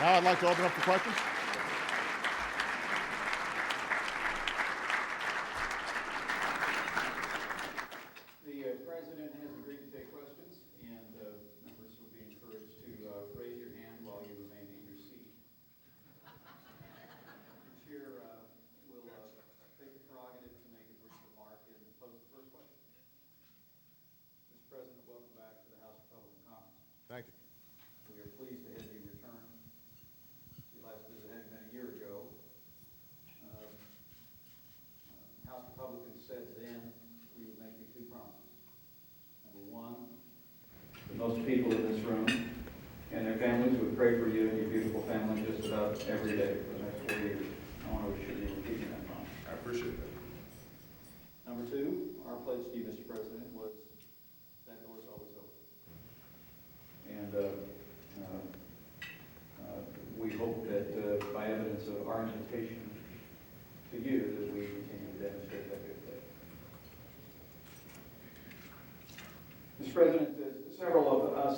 Now I'd like to open up for questions. The President has agreed to take questions, and members will be encouraged to raise your hand while you remain in your seat. The Chair will take the prerogative to make a brief remark and pose the first question. Mr. President, welcome back to the House of Republican Congress. Thank you. We are pleased to have you return. Your last visit had been a year ago. House Republicans said then we would make you two promises. Number one, that most people in this room and their families would pray for you and your beautiful family just about every day for the next 4 years. I want to assure you we're keeping that promise. I appreciate that. Number two, our pledge to you, Mr. President, was that door is always open. And we hope that by evidence of our invitation to you that we continue to demonstrate that good faith. Mr. President, several of us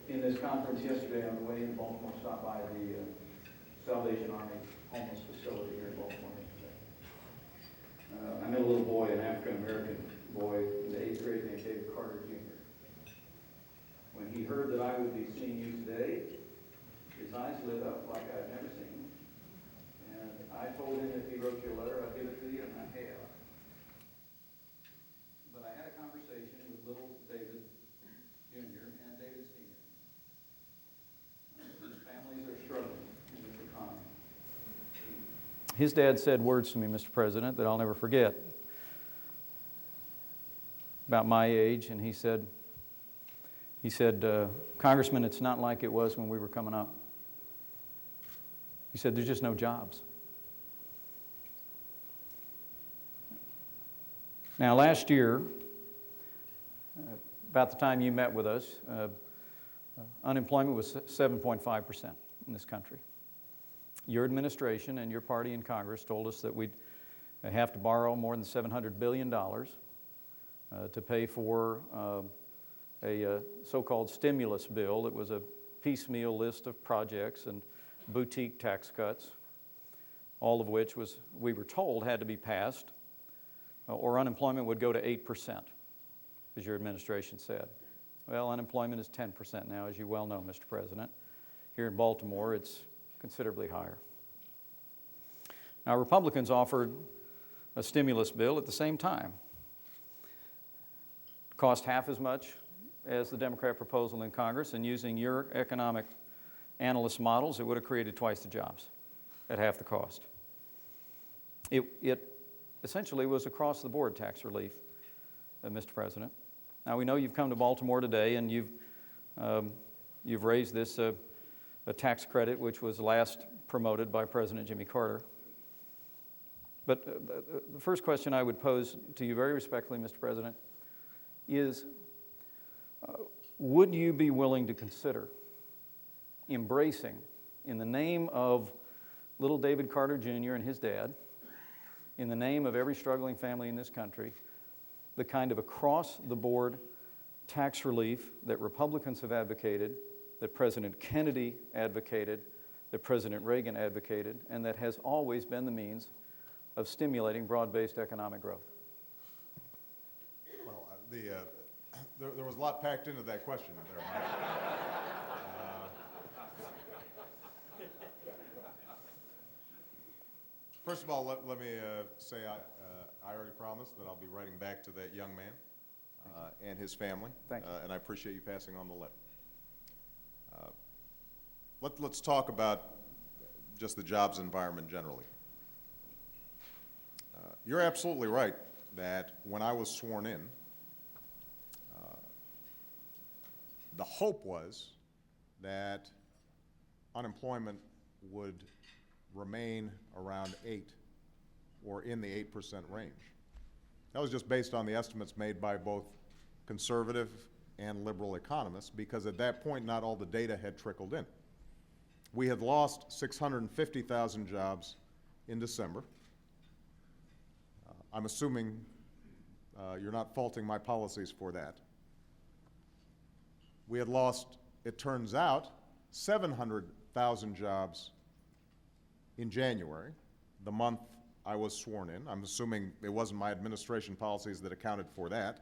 in this conference yesterday on the way in Baltimore stopped by the Salvation Army homeless facility here in Baltimore yesterday. I met a little boy, an African-American boy in the 8th grade named David Carter, Jr. When he heard that I would be seeing you today, his eyes lit up like I'd never seen him. And I told him if he wrote you a letter, I'd give it to you, and I have. But I had a conversation with little David Jr. and David Sr. His families are struggling in this economy. His dad said words to me, Mr. President, that I'll never forget about my age, and he said, Congressman, it's not like it was when we were coming up. He said, there's just no jobs. Now, last year, about the time you met with us, unemployment was 7.5% in this country. Your administration and your party in Congress told us that we'd have to borrow more than $700 billion to pay for a so-called stimulus bill. It was a piecemeal list of projects and boutique tax cuts, all of which we were told had to be passed, or unemployment would go to 8%, as your administration said. Well, unemployment is 10% now, as you well know, Mr. President. Here in Baltimore, it's considerably higher. Now, Republicans offered a stimulus bill at the same time. It cost half as much as the Democrat proposal in Congress, and using your economic analyst models, it would have created twice the jobs at half the cost. It essentially was across-the-board tax relief, Mr. President. Now, we know you've come to Baltimore today, and you've raised this a tax credit, which was last promoted by President Jimmy Carter. But the first question I would pose to you very respectfully, Mr. President, is would you be willing to consider embracing, in the name of little David Carter Jr. and his dad, in the name of every struggling family in this country, the kind of across-the-board tax relief that Republicans have advocated, that President Kennedy advocated, that President Reagan advocated, and that has always been the means of stimulating broad-based economic growth? Well, there was a lot packed into that question there, Mike. First of all, let me say I already promised that I'll be writing back to that young man and his family. Thank you. And I appreciate you passing on the letter. Let's talk about just the jobs environment generally. You're absolutely right that when I was sworn in, the hope was that unemployment would remain around 8 or in the 8% range. That was just based on the estimates made by both conservative and liberal economists, because at that point not all the data had trickled in. We had lost 650,000 jobs in December. I'm assuming you're not faulting my policies for that. We had lost, it turns out, 700,000 jobs in January, the month I was sworn in. I'm assuming it wasn't my administration policies that accounted for that.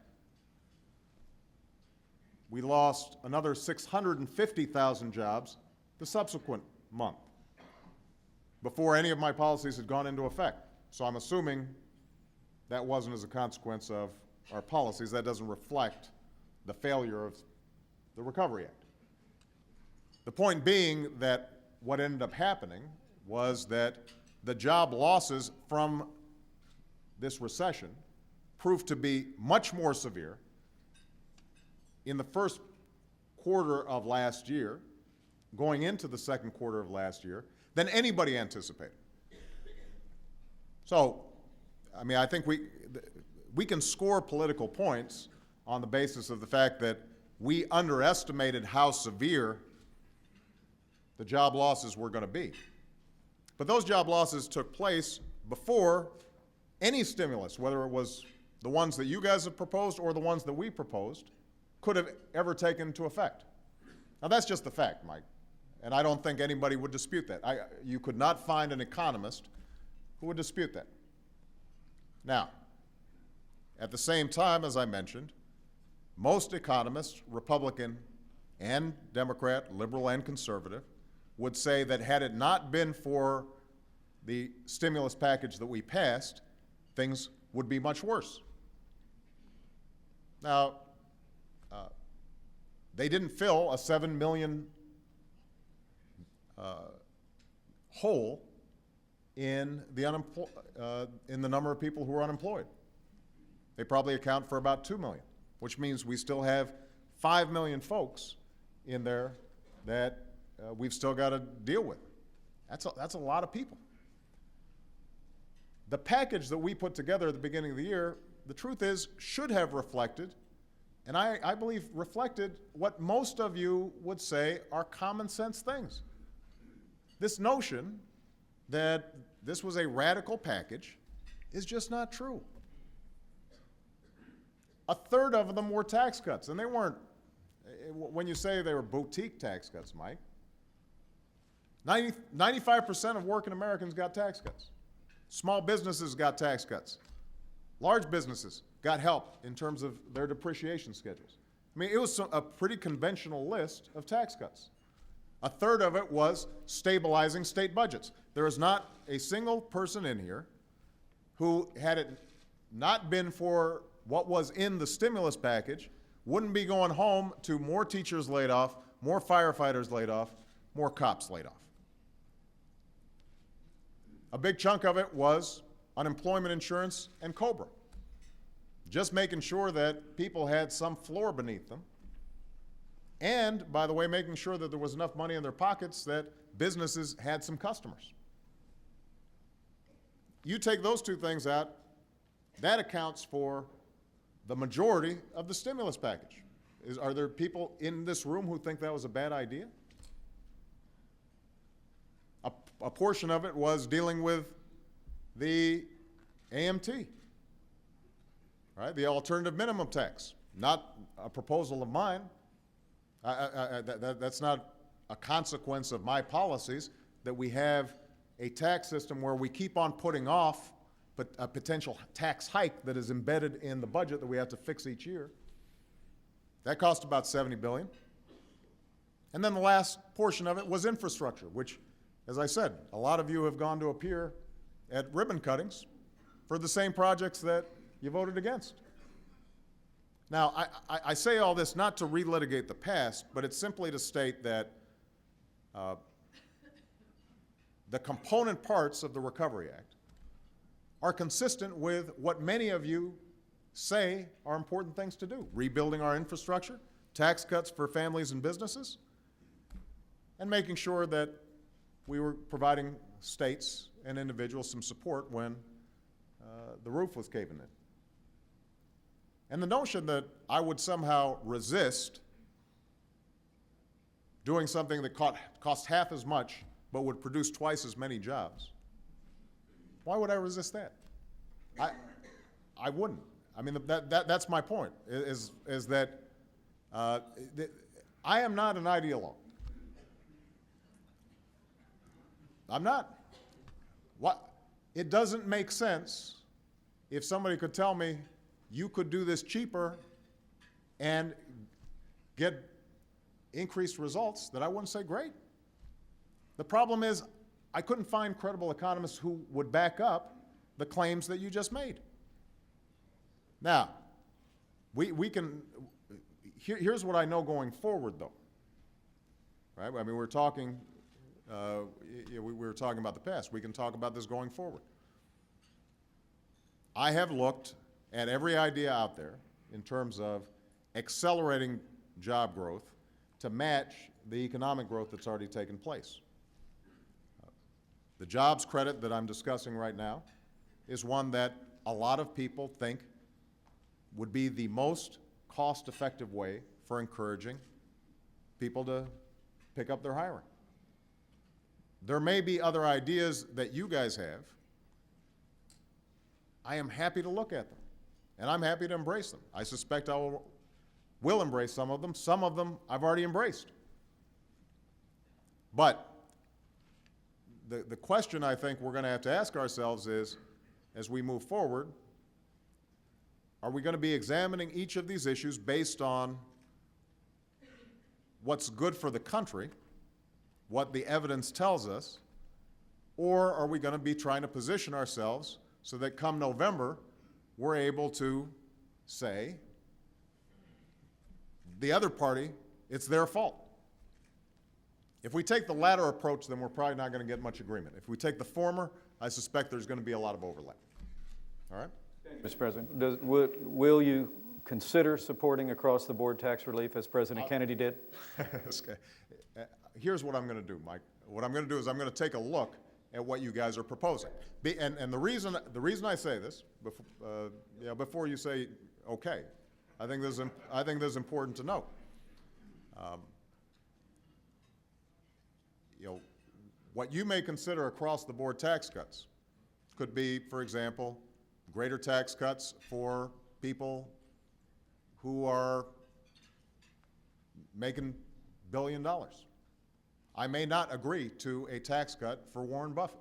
We lost another 650,000 jobs the subsequent month, before any of my policies had gone into effect. So I'm assuming that wasn't as a consequence of our policies. That doesn't reflect the failure of the Recovery Act. The point being that what ended up happening was that the job losses from this recession proved to be much more severe in the first quarter of last year, going into the second quarter of last year, than anybody anticipated. So, I mean, I think we can score political points on the basis of the fact that we underestimated how severe the job losses were going to be. But those job losses took place before any stimulus, whether it was the ones that you guys have proposed or the ones that we proposed, could have ever taken into effect. Now, that's just the fact, Mike, and I don't think anybody would dispute that. You could not find an economist who would dispute that. Now, at the same time, as I mentioned, most economists, Republican and Democrat, liberal and conservative, would say that had it not been for the stimulus package that we passed, things would be much worse. Now, they didn't fill a 7 million hole in the number of people who are unemployed. They probably account for about 2 million, which means we still have 5 million folks in there that we've still got to deal with. That's a lot of people. The package that we put together at the beginning of the year, the truth is, should have reflected, and I believe reflected what most of you would say are common sense things. This notion that this was a radical package is just not true. A third of them were tax cuts, and they weren't, when you say they were boutique tax cuts, Mike, 95% of working Americans got tax cuts. Small businesses got tax cuts. Large businesses got help in terms of their depreciation schedules. I mean, it was a pretty conventional list of tax cuts. A third of it was stabilizing state budgets. There is not a single person in here who, had it not been for what was in the stimulus package, wouldn't be going home to more teachers laid off, more firefighters laid off, more cops laid off. A big chunk of it was unemployment insurance and COBRA, just making sure that people had some floor beneath them, and, by the way, making sure that there was enough money in their pockets that businesses had some customers. You take those two things out, that accounts for the majority of the stimulus package. Are there people in this room who think that was a bad idea? A portion of it was dealing with the AMT, right? The alternative minimum tax, not a proposal of mine. That's not a consequence of my policies, that we have a tax system where we keep on putting off a potential tax hike that is embedded in the budget that we have to fix each year. That cost about $70 billion. And then the last portion of it was infrastructure, which, as I said, a lot of you have gone to appear at ribbon cuttings for the same projects that you voted against. Now, I say all this not to relitigate the past, but it's simply to state that the component parts of the Recovery Act are consistent with what many of you say are important things to do: rebuilding our infrastructure, tax cuts for families and businesses, and making sure that we were providing states and individuals some support when the roof was caving in. And the notion that I would somehow resist doing something that cost half as much but would produce twice as many jobs, why would I resist that? I wouldn't. I mean, that's my point, is that I am not an ideologue. I'm not. What? It doesn't make sense if somebody could tell me you could do this cheaper and get increased results, that I wouldn't say great. The problem is I couldn't find credible economists who would back up the claims that you just made. Now, we can, here's what I know going forward, though. Right? I mean, we're talking, we were talking about the past. We can talk about this going forward. I have looked at every idea out there in terms of accelerating job growth to match the economic growth that's already taken place. The jobs credit that I'm discussing right now is one that a lot of people think would be the most cost-effective way for encouraging people to pick up their hiring. There may be other ideas that you guys have. I am happy to look at them, and I'm happy to embrace them. I suspect I will embrace some of them. Some of them I've already embraced. But the question I think we're going to have to ask ourselves is, as we move forward, are we going to be examining each of these issues based on what's good for the country, what the evidence tells us, or are we going to be trying to position ourselves so that come November, we're able to say, the other party, it's their fault? If we take the latter approach, then we're probably not going to get much agreement. If we take the former, I suspect there's going to be a lot of overlap. All right? Mr. President, will you consider supporting across-the-board tax relief as President Kennedy did? Okay. Here's what I'm going to do, Mike. What I'm going to do is I'm going to take a look at what you guys are proposing. And the reason I say this, before you say okay, I think this is important to note. What you may consider across-the-board tax cuts could be, for example, greater tax cuts for people who are making $1 billion. I may not agree to a tax cut for Warren Buffett.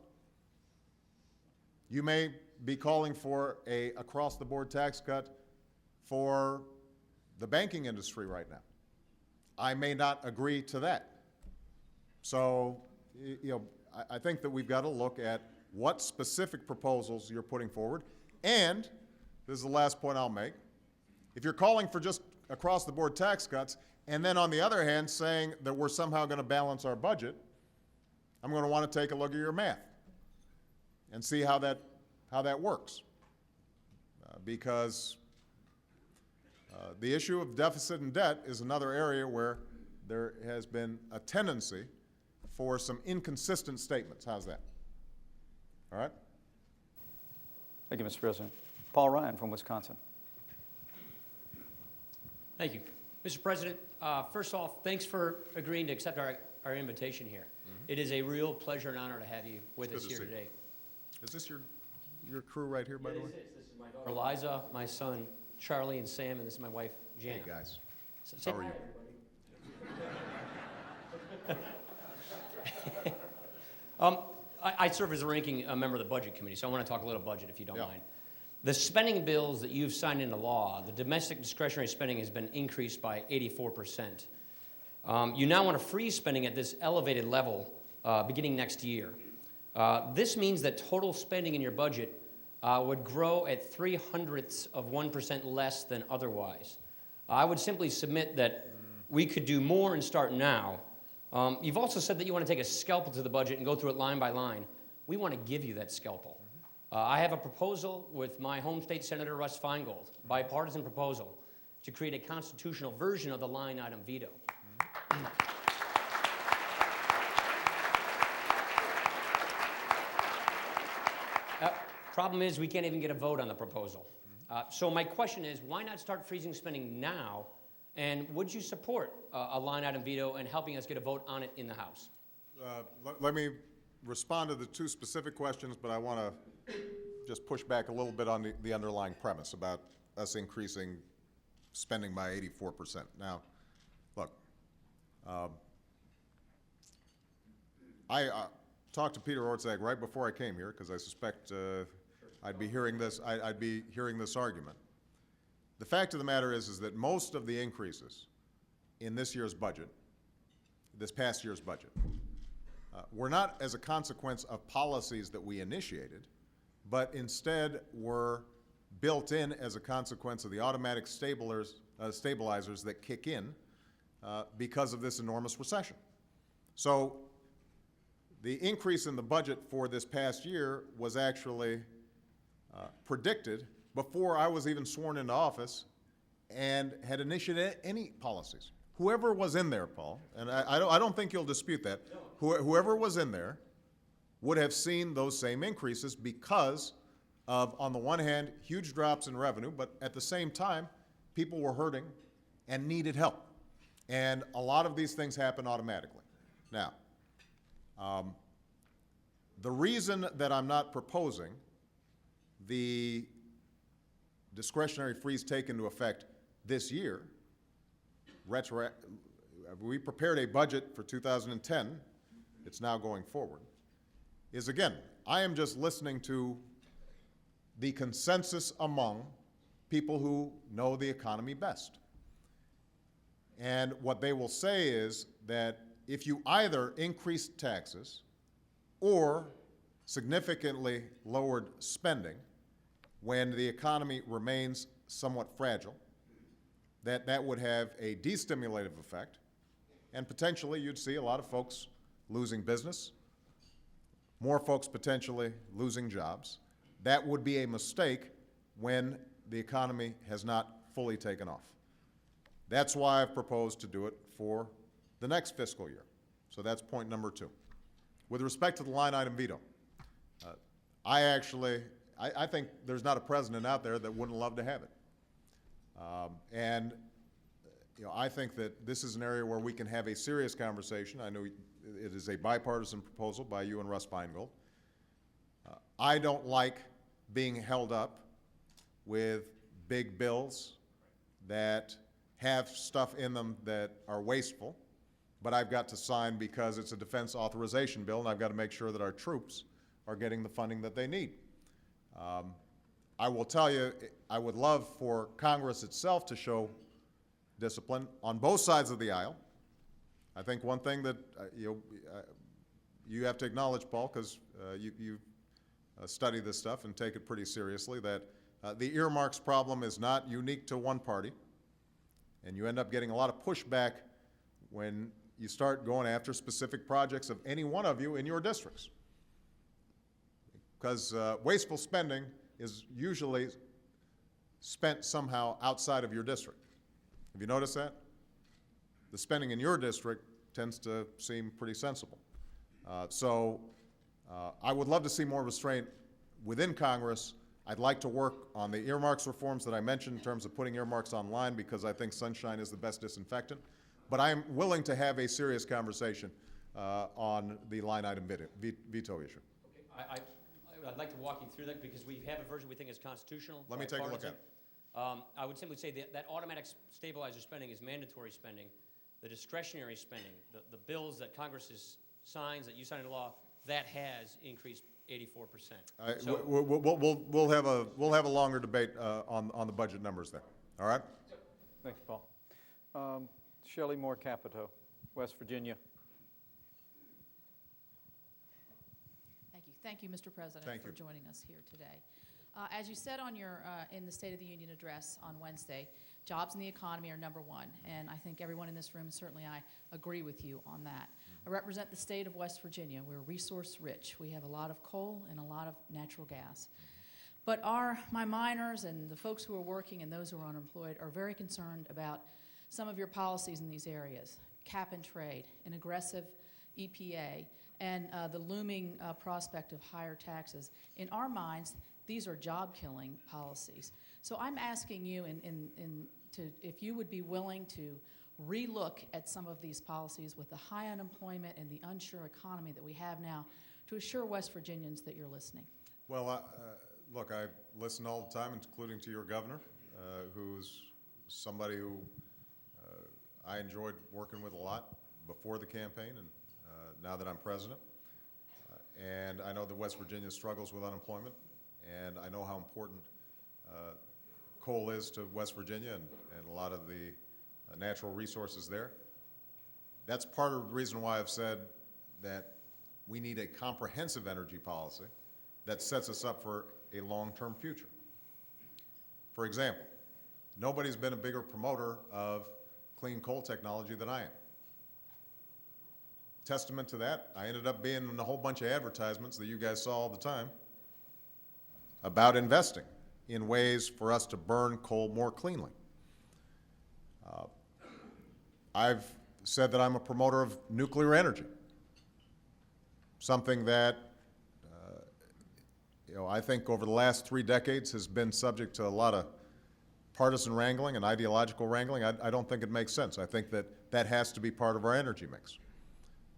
You may be calling for a across-the-board tax cut for the banking industry right now. I may not agree to that. So, I think that we've got to look at what specific proposals you're putting forward. And this is the last point I'll make. If you're calling for just across-the-board tax cuts, and then on the other hand saying that we're somehow going to balance our budget, I'm going to want to take a look at your math and see how that works. Because the issue of deficit and debt is another area where there has been a tendency for some inconsistent statements. How's that? All right? Thank you, Mr. President. Paul Ryan from Wisconsin. Thank you. Mr. President, first off, thanks for agreeing to accept our invitation here. Mm-hmm. It is a real pleasure and honor to have you with us here today. Is this your crew right here, by the way? This is my daughter Eliza, my son Charlie and Sam, and this is my wife Jana. Hey, guys. So, how are you? I serve as a ranking member of the Budget Committee, so I want to talk a little budget, if you don't mind. The spending bills that you've signed into law, the domestic discretionary spending has been increased by 84%. You now want to freeze spending at this elevated level beginning next year. This means that total spending in your budget would grow at 0.03% less than otherwise. I would simply submit that we could do more and start now. You've also said that you want to take a scalpel to the budget and go through it line by line. We want to give you that scalpel. I have a proposal with my home state Senator Russ Feingold, bipartisan proposal, to create a constitutional version of the line item veto. Problem is, we can't even get a vote on the proposal. So my question is, why not start freezing spending now? And would you support a line item veto and helping us get a vote on it in the House? Let me respond to the two specific questions, but I want to just push back a little bit on the underlying premise about us increasing spending by 84%. Now, look, I talked to Peter Orszag right before I came here because I suspect I'd be hearing this. I'd be hearing this argument. The fact of the matter is that most of the increases in this year's budget, this past year's budget, were not as a consequence of policies that we initiated, but instead were built in as a consequence of the automatic stabilizers that kick in because of this enormous recession. So the increase in the budget for this past year was actually predicted before I was even sworn into office and had initiated any policies. Whoever was in there, Paul, and I don't think you'll dispute that, whoever was in there would have seen those same increases because of, on the one hand, huge drops in revenue, but at the same time, people were hurting and needed help. And a lot of these things happen automatically. Now, the reason that I'm not proposing the discretionary freeze take into effect this year, we prepared a budget for 2010, it's now going forward, is again, I am just listening to the consensus among people who know the economy best. And what they will say is that if you either increased taxes or significantly lowered spending when the economy remains somewhat fragile, that would have a destimulative effect, and potentially you'd see a lot of folks losing business, more folks potentially losing jobs. That would be a mistake when the economy has not fully taken off. That's why I've proposed to do it for the next fiscal year. So that's point number 2. With respect to the line item veto, I think there's not a president out there that wouldn't love to have it. And I think that this is an area where we can have a serious conversation. I know it is a bipartisan proposal by you and Russ Feingold. I don't like being held up with big bills that have stuff in them that are wasteful, but I've got to sign because it's a defense authorization bill, and I've got to make sure that our troops are getting the funding that they need. I will tell you, I would love for Congress itself to show discipline on both sides of the aisle. I think one thing that you have to acknowledge, Paul, because you study this stuff and take it pretty seriously, that the earmarks problem is not unique to one party, and you end up getting a lot of pushback when you start going after specific projects of any one of you in your districts. Because wasteful spending is usually spent somehow outside of your district. Have you noticed that? The spending in your district tends to seem pretty sensible. So I would love to see more restraint within Congress. I'd like to work on the earmarks reforms that I mentioned in terms of putting earmarks online because I think sunshine is the best disinfectant. But I am willing to have a serious conversation on the line item veto issue. Okay. I'd like to walk you through that because we have a version we think is constitutional. Let me take a look at it. I would simply say that automatic stabilizer spending is mandatory spending. The discretionary spending, the bills that Congress signs, that you sign into law, that has increased 84%. So we'll have a longer debate on the budget numbers there. All right. Thank you, Paul. Shelley Moore Capito, West Virginia. Thank you, Mr. President, for joining us here today. As you said on your in the State of the Union address on Wednesday, jobs in the economy are number one, and I think everyone in this room, and certainly I, agree with you on that. I represent the state of West Virginia. We're resource rich. We have a lot of coal and a lot of natural gas. But my miners and the folks who are working and those who are unemployed are very concerned about some of your policies in these areas, cap and trade, an aggressive EPA, and the looming prospect of higher taxes. In our minds, these are job-killing policies. So I'm asking you if you would be willing to relook at some of these policies with the high unemployment and the unsure economy that we have now to assure West Virginians that you're listening. Well, look, I listen all the time, including to your governor, who's somebody who I enjoyed working with a lot before the campaign and now that I'm president. and I know that West Virginia struggles with unemployment, and I know how important coal is to West Virginia and a lot of the natural resources there. That's part of the reason why I've said that we need a comprehensive energy policy that sets us up for a long-term future. For example, nobody's been a bigger promoter of clean coal technology than I am. Testament to that, I ended up being in a whole bunch of advertisements that you guys saw all the time about investing in ways for us to burn coal more cleanly. I've said that I'm a promoter of nuclear energy, something that I think over the last 3 decades has been subject to a lot of partisan wrangling and ideological wrangling. I don't think it makes sense. I think that that has to be part of our energy mix.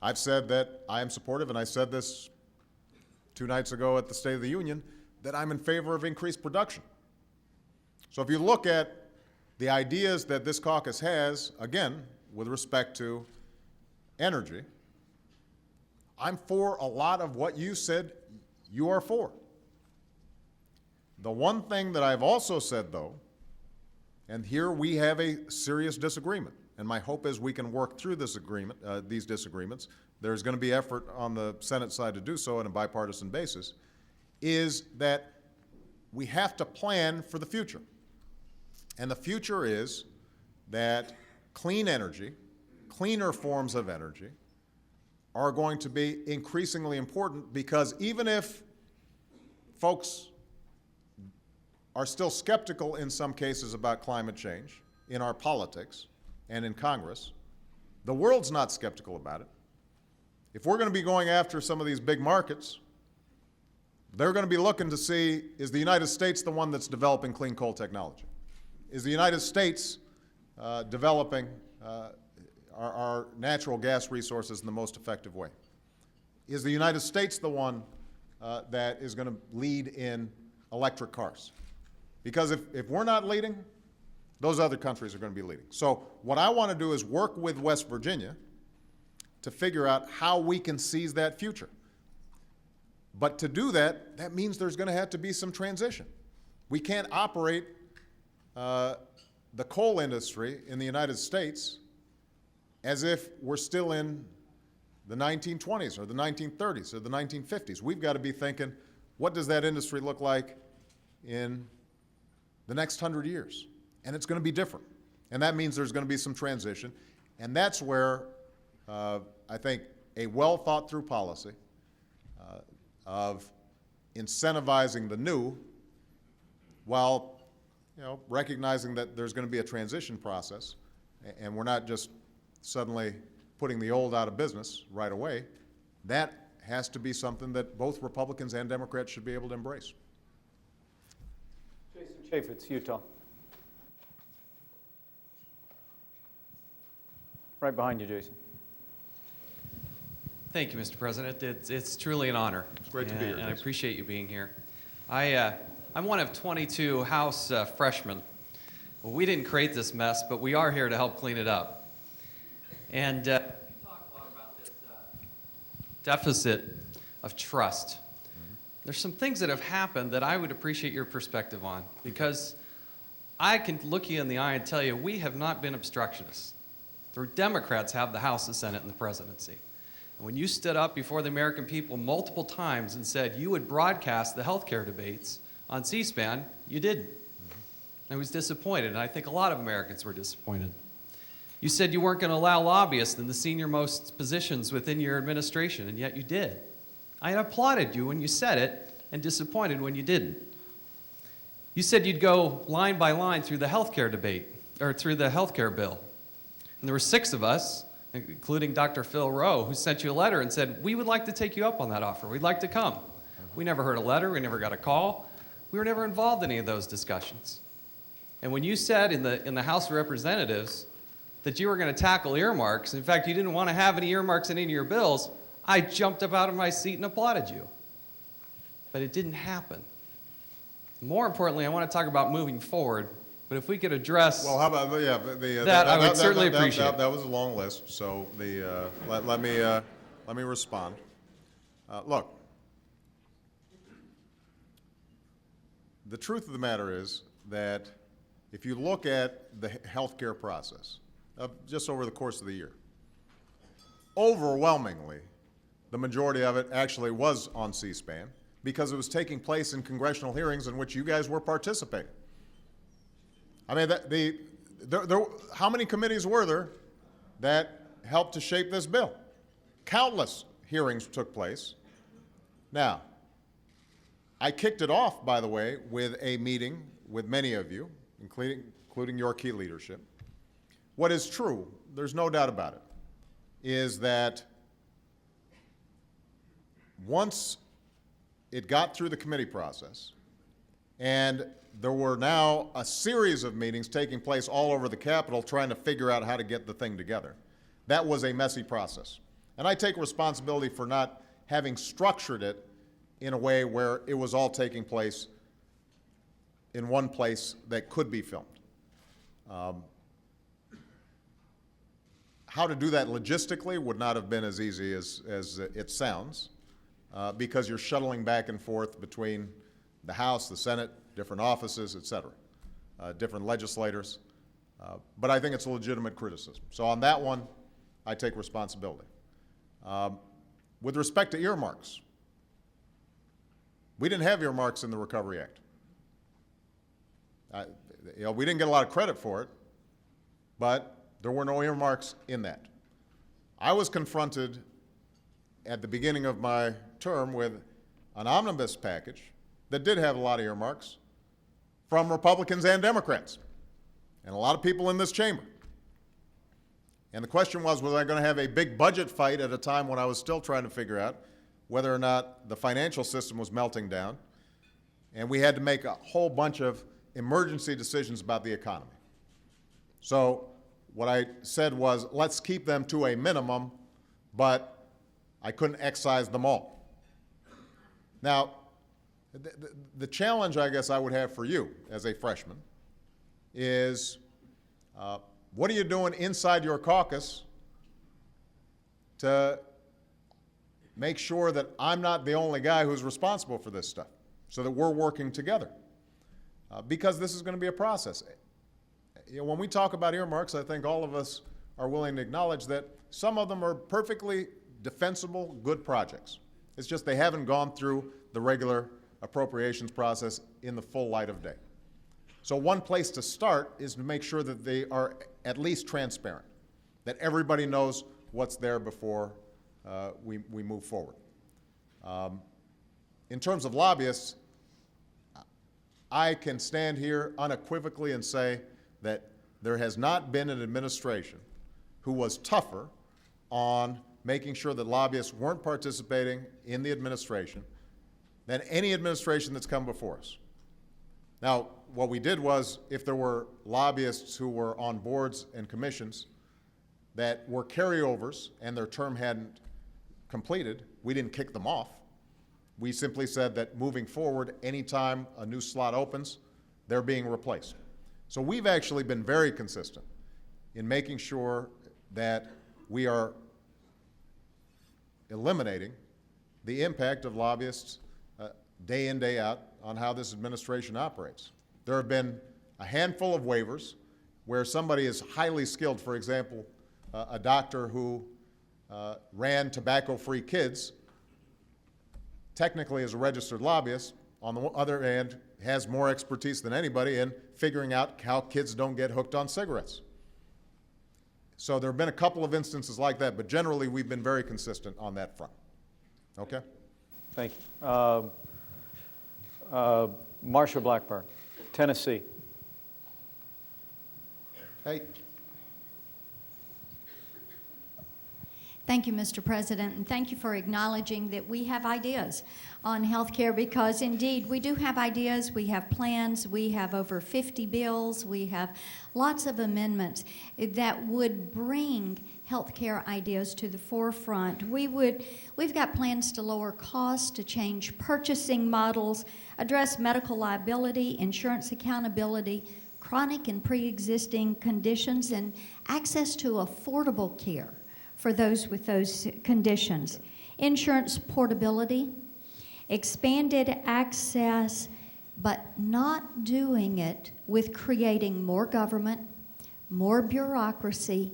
I've said that I am supportive, and I said this 2 nights ago at the State of the Union, that I'm in favor of increased production. So if you look at the ideas that this caucus has, again, with respect to energy, I'm for a lot of what you said you are for. The one thing that I've also said, though, and here we have a serious disagreement, and my hope is we can work through this agreement, these disagreements. There's going to be effort on the Senate side to do so on a bipartisan basis, is that we have to plan for the future. And the future is that clean energy, cleaner forms of energy, are going to be increasingly important, because even if folks are still skeptical in some cases about climate change in our politics and in Congress, the world's not skeptical about it. If we're going to be going after some of these big markets, they're going to be looking to see, is the United States the one that's developing clean coal technology? Is the United States developing our natural gas resources in the most effective way? Is the United States the one that is going to lead in electric cars? Because if we're not leading, those other countries are going to be leading. So what I want to do is work with West Virginia to figure out how we can seize that future. But to do that, that means there's going to have to be some transition. We can't operate the coal industry in the United States as if we're still in the 1920s or the 1930s or the 1950s. We've got to be thinking, what does that industry look like in the next 100 years? And it's going to be different. And that means there's going to be some transition. And that's where I think a well-thought-through policy of incentivizing the new while recognizing that there's going to be a transition process, and we're not just suddenly putting the old out of business right away, that has to be something that both Republicans and Democrats should be able to embrace. Jason Chaffetz, Utah. Right behind you, Jason. Thank you, Mr. President. It's truly an honor. It's great to be here. And I appreciate you being here. I'm one of 22 House freshmen. Well, we didn't create this mess, but we are here to help clean it up. And you talk a lot about this deficit of trust. Mm-hmm. There's some things that have happened that I would appreciate your perspective on, because I can look you in the eye and tell you we have not been obstructionists. The Democrats have the House, the Senate, and the presidency. And when you stood up before the American people multiple times and said you would broadcast the health care debates on C-SPAN, you didn't. Mm-hmm. I was disappointed, and I think a lot of Americans were disappointed. You said you weren't going to allow lobbyists in the senior-most positions within your administration, and yet you did. I applauded you when you said it, and disappointed when you didn't. You said you'd go line by line through the health care debate, or through the health care bill. And there were 6 of us, including Dr. Phil Rowe, who sent you a letter and said, we would like to take you up on that offer. We'd like to come. We never heard a letter. We never got a call. We were never involved in any of those discussions. And when you said in the House of Representatives that you were going to tackle earmarks, in fact, you didn't want to have any earmarks in any of your bills, I jumped up out of my seat and applauded you. But it didn't happen. More importantly, I want to talk about moving forward. But if we could address well, how about that, I would certainly appreciate. That was a long list, so let me respond. Look, the truth of the matter is that if you look at the healthcare process of just over the course of the year, overwhelmingly, the majority of it actually was on C-SPAN because it was taking place in congressional hearings in which you guys were participating. I mean, how many committees were there that helped to shape this bill? Countless hearings took place. Now, I kicked it off, by the way, with a meeting with many of you, including your key leadership. What is true, there's no doubt about it, is that once it got through the committee process, and there were now a series of meetings taking place all over the Capitol trying to figure out how to get the thing together. That was a messy process. And I take responsibility for not having structured it in a way where it was all taking place in one place that could be filmed. How to do that logistically would not have been as easy as it sounds, because you're shuttling back and forth between the House, the Senate, different offices, et cetera, different legislators. But I think it's a legitimate criticism. So on that one, I take responsibility. With respect to earmarks, we didn't have earmarks in the Recovery Act. We didn't get a lot of credit for it, but there were no earmarks in that. I was confronted at the beginning of my term with an omnibus package that did have a lot of earmarks from Republicans and Democrats, and a lot of people in this chamber. And the question was I going to have a big budget fight at a time when I was still trying to figure out whether or not the financial system was melting down, and we had to make a whole bunch of emergency decisions about the economy. So what I said was, let's keep them to a minimum, but I couldn't excise them all. Now, the challenge I guess I would have for you as a freshman is, what are you doing inside your caucus to make sure that I'm not the only guy who's responsible for this stuff, so that we're working together? Because this is going to be a process. When we talk about earmarks, I think all of us are willing to acknowledge that some of them are perfectly defensible, good projects. It's just they haven't gone through the regular appropriations process in the full light of day. So one place to start is to make sure that they are at least transparent, that everybody knows what's there before we move forward. In terms of lobbyists, I can stand here unequivocally and say that there has not been an administration who was tougher on making sure that lobbyists weren't participating in the administration than any administration that's come before us. Now, what we did was, if there were lobbyists who were on boards and commissions that were carryovers and their term hadn't completed, we didn't kick them off. We simply said that moving forward, anytime a new slot opens, they're being replaced. So we've actually been very consistent in making sure that we are eliminating the impact of lobbyists day in, day out on how this administration operates. There have been a handful of waivers where somebody is highly skilled, for example, a doctor who ran Tobacco-Free Kids, technically is a registered lobbyist, on the other hand, has more expertise than anybody in figuring out how kids don't get hooked on cigarettes. So there have been a couple of instances like that, but generally we've been very consistent on that front. Okay? Thank you. Marsha Blackburn, Tennessee. Hey. Thank you, Mr. President, and thank you for acknowledging that we have ideas on health care, because indeed we do have ideas, we have plans, we have over 50 bills, we have lots of amendments that would bring health care ideas to the forefront. We've got plans to lower costs, to change purchasing models, address medical liability, insurance accountability, chronic and pre-existing conditions, and access to affordable care for those with those conditions. Insurance portability, expanded access but not doing it with creating more government, more bureaucracy,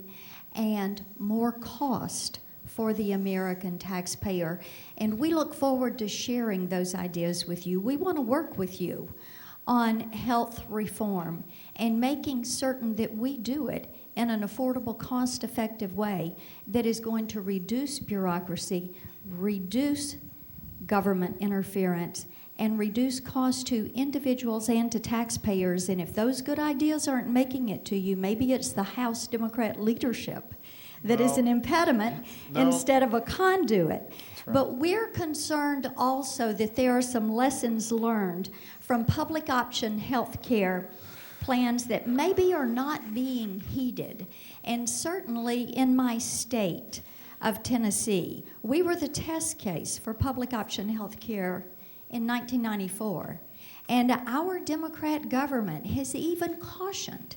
and more cost for the American taxpayer. And we look forward to sharing those ideas with you. We want to work with you on health reform and making certain that we do it in an affordable, cost-effective way that is going to reduce bureaucracy, reduce government interference, and reduce costs to individuals and to taxpayers. And if those good ideas aren't making it to you, maybe it's the House Democrat leadership that is an impediment instead of a conduit. But we're concerned also that there are some lessons learned from public option health care plans that maybe are not being heeded. And certainly in my state of Tennessee, we were the test case for public option health care in 1994. And our Democrat government has even cautioned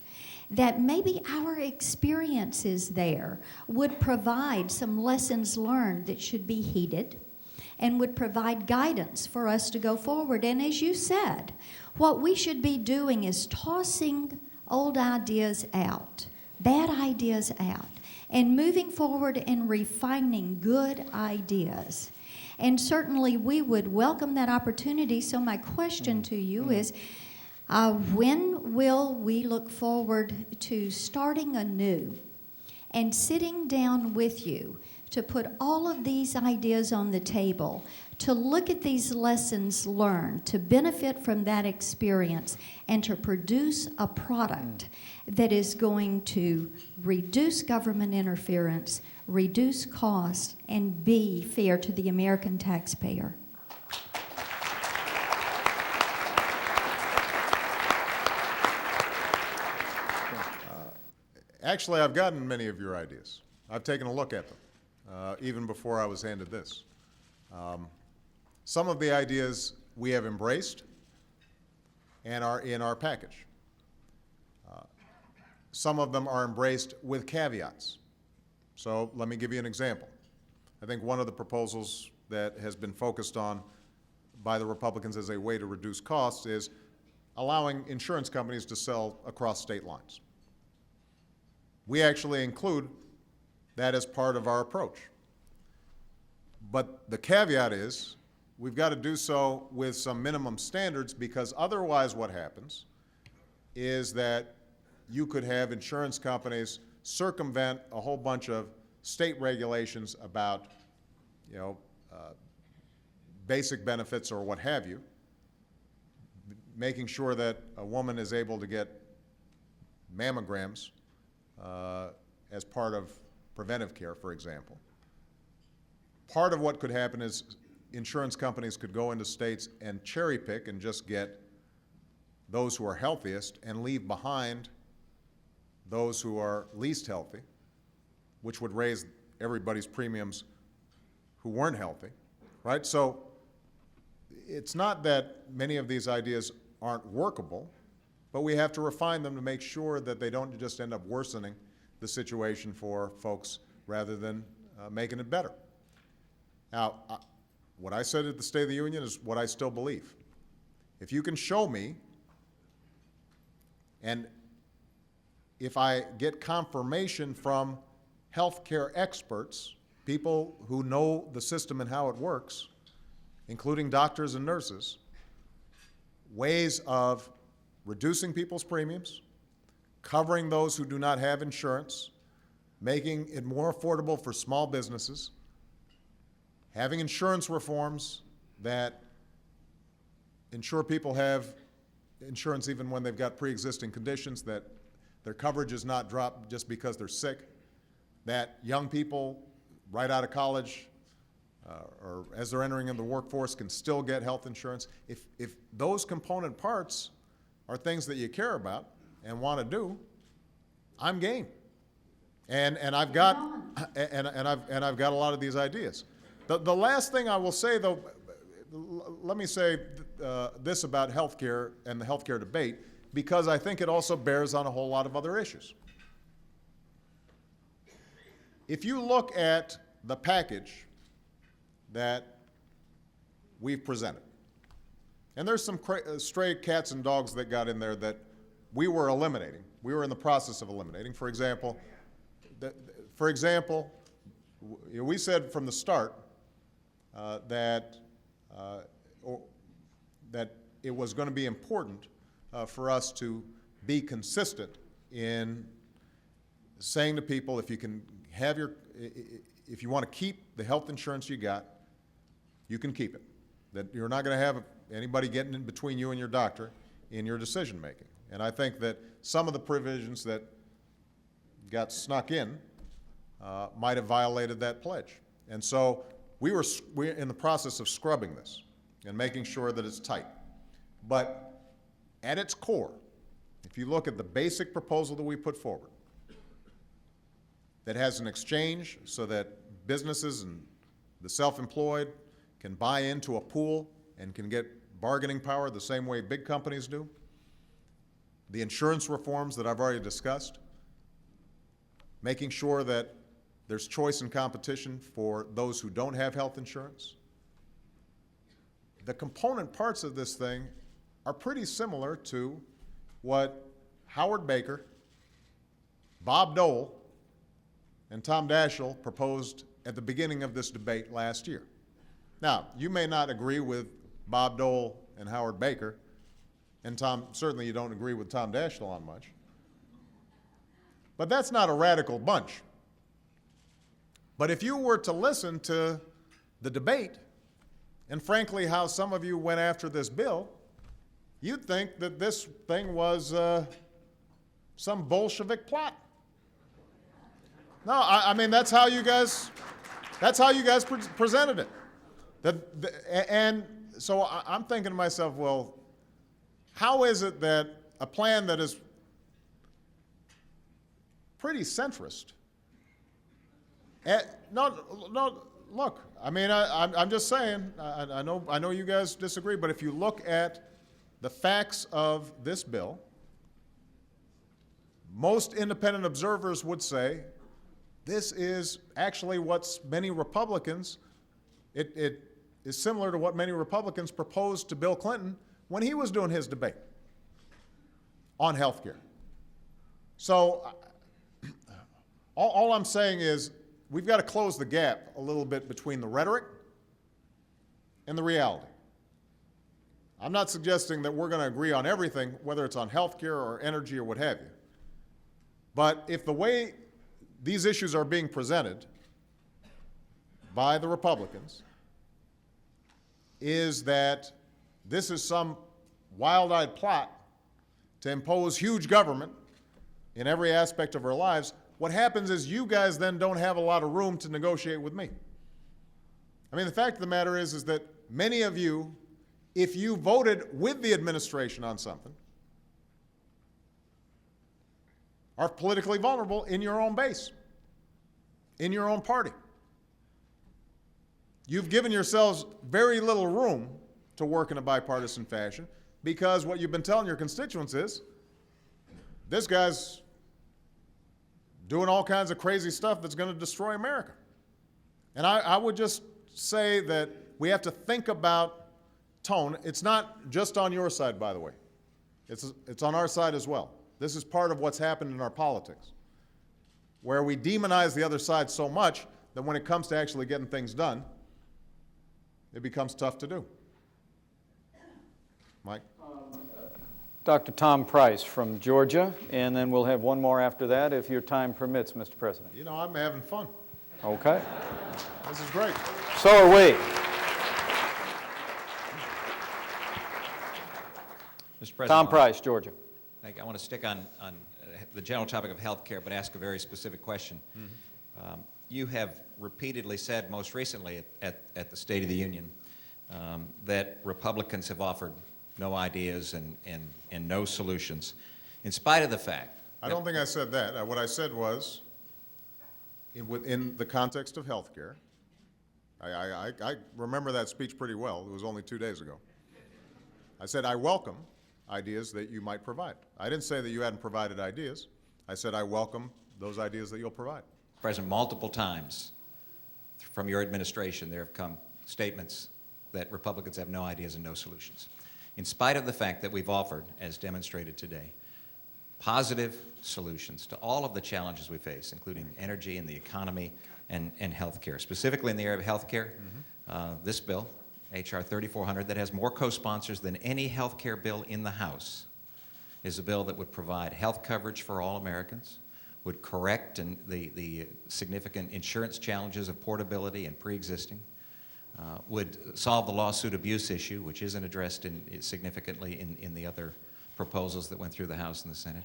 that maybe our experiences there would provide some lessons learned that should be heeded and would provide guidance for us to go forward. And as you said, what we should be doing is tossing old ideas out, bad ideas out, and moving forward and refining good ideas. And certainly we would welcome that opportunity. So my question to you is, when will we look forward to starting anew and sitting down with you to put all of these ideas on the table, to look at these lessons learned, to benefit from that experience, and to produce a product that is going to reduce government interference, reduce costs, and be fair to the American taxpayer? Actually, I've gotten many of your ideas. I've taken a look at them, even before I was handed this. Some of the ideas we have embraced and are in our package. Some of them are embraced with caveats. So let me give you an example. I think one of the proposals that has been focused on by the Republicans as a way to reduce costs is allowing insurance companies to sell across state lines. We actually include that as part of our approach. But the caveat is we've got to do so with some minimum standards, because otherwise what happens is that you could have insurance companies circumvent a whole bunch of state regulations about, basic benefits or what have you, making sure that a woman is able to get mammograms as part of preventive care, for example. Part of what could happen is insurance companies could go into states and cherry pick and just get those who are healthiest and leave behind those who are least healthy, which would raise everybody's premiums who weren't healthy, right? So it's not that many of these ideas aren't workable, but we have to refine them to make sure that they don't just end up worsening the situation for folks rather than making it better. Now, what I said at the State of the Union is what I still believe. If you can show me, and if I get confirmation from healthcare experts, people who know the system and how it works, including doctors and nurses, ways of reducing people's premiums, covering those who do not have insurance, making it more affordable for small businesses, having insurance reforms that ensure people have insurance even when they've got pre-existing conditions, that their coverage is not dropped just because they're sick, that young people right out of college or as they're entering into the workforce can still get health insurance. If those component parts are things that you care about and want to do, I'm game. And I've got I've got a lot of these ideas. The last thing I will say, though, let me say this about healthcare and the healthcare debate, because I think it also bears on a whole lot of other issues. If you look at the package that we've presented, And there's some stray cats and dogs that got in there that we were eliminating. We were in the process of eliminating. For example, we said from the start that it was going to be important for us to be consistent in saying to people, if you want to keep the health insurance you got, you can keep it. That you're not going to have anybody getting in between you and your doctor in your decision making. And I think that some of the provisions that got snuck in might have violated that pledge. And so we're in the process of scrubbing this and making sure that it's tight. But at its core, if you look at the basic proposal that we put forward, that has an exchange so that businesses and the self-employed can buy into a pool and can get bargaining power the same way big companies do, the insurance reforms that I've already discussed, making sure that there's choice and competition for those who don't have health insurance. The component parts of this thing are pretty similar to what Howard Baker, Bob Dole, and Tom Daschle proposed at the beginning of this debate last year. Now, you may not agree with Bob Dole and Howard Baker, and certainly you don't agree with Tom Daschle on much, but that's not a radical bunch. But if you were to listen to the debate, and frankly how some of you went after this bill, you'd think that this thing was some Bolshevik plot. No, I mean, that's how you guys presented it. And so I'm thinking to myself, well, how is it that a plan that is pretty centrist, look, I mean, I'm just saying, I know you guys disagree, but if you look at the facts of this bill, most independent observers would say this is actually what many Republicans, it is similar to what many Republicans proposed to Bill Clinton when he was doing his debate on health care. So all I'm saying is we've got to close the gap a little bit between the rhetoric and the reality. I'm not suggesting that we're going to agree on everything, whether it's on health care or energy or what have you. But if the way these issues are being presented by the Republicans is that this is some wild-eyed plot to impose huge government in every aspect of our lives, what happens is you guys then don't have a lot of room to negotiate with me. I mean, the fact of the matter is that many of you, if you voted with the administration on something, are politically vulnerable in your own base, in your own party. You've given yourselves very little room to work in a bipartisan fashion because what you've been telling your constituents is, this guy's doing all kinds of crazy stuff that's going to destroy America. And I would just say that we have to think about tone. It's not just on your side, by the way. It's on our side as well. This is part of what's happened in our politics, where we demonize the other side so much that when it comes to actually getting things done, it becomes tough to do. Mike? Dr. Tom Price from Georgia, and then we'll have one more after that if your time permits, Mr. President. You know, I'm having fun. Okay. This is great. So are we. Mr. President, Tom Price, Georgia. Thank you. I want to stick on the general topic of health care, but ask a very specific question. Mm-hmm. You have repeatedly said, most recently at the State of the Union, that Republicans have offered no ideas and no solutions, in spite of the fact. I don't think I said that. What I said was, in the context of health care, I remember that speech pretty well. It was only 2 days ago. I said, I welcome ideas that you might provide. I didn't say that you hadn't provided ideas. I said, I welcome those ideas that you'll provide. President, multiple times from your administration, there have come statements that Republicans have no ideas and no solutions. in spite of the fact that we've offered, as demonstrated today, positive solutions to all of the challenges we face, including energy and the economy and health care. Specifically in the area of health care, this bill, H.R. 3400, that has more co-sponsors than any health care bill in the House, is a bill that would provide health coverage for all Americans, would correct the significant insurance challenges of portability and pre-existing, would solve the lawsuit abuse issue, which isn't addressed significantly in the other proposals that went through the House and the Senate,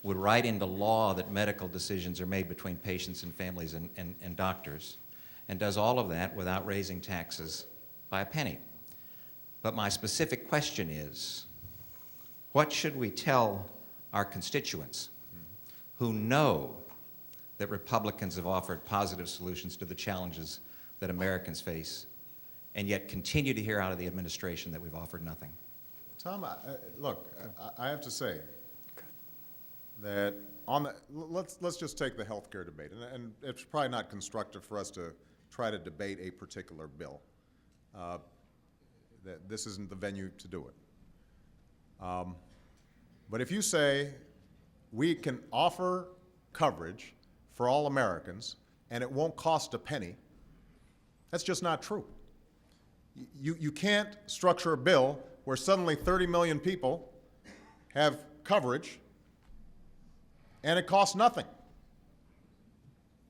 would write into law that medical decisions are made between patients and families and doctors, and does all of that without raising taxes by a penny. But my specific question is, what should we tell our constituents who know that Republicans have offered positive solutions to the challenges that Americans face, and yet continue to hear out of the administration that we've offered nothing? Tom, look, I have to say that let's just take the health care debate, and it's probably not constructive for us to try to debate a particular bill. That this isn't the venue to do it. But if you say we can offer coverage for all Americans and it won't cost a penny, that's just not true. You can't structure a bill where suddenly 30 million people have coverage and it costs nothing.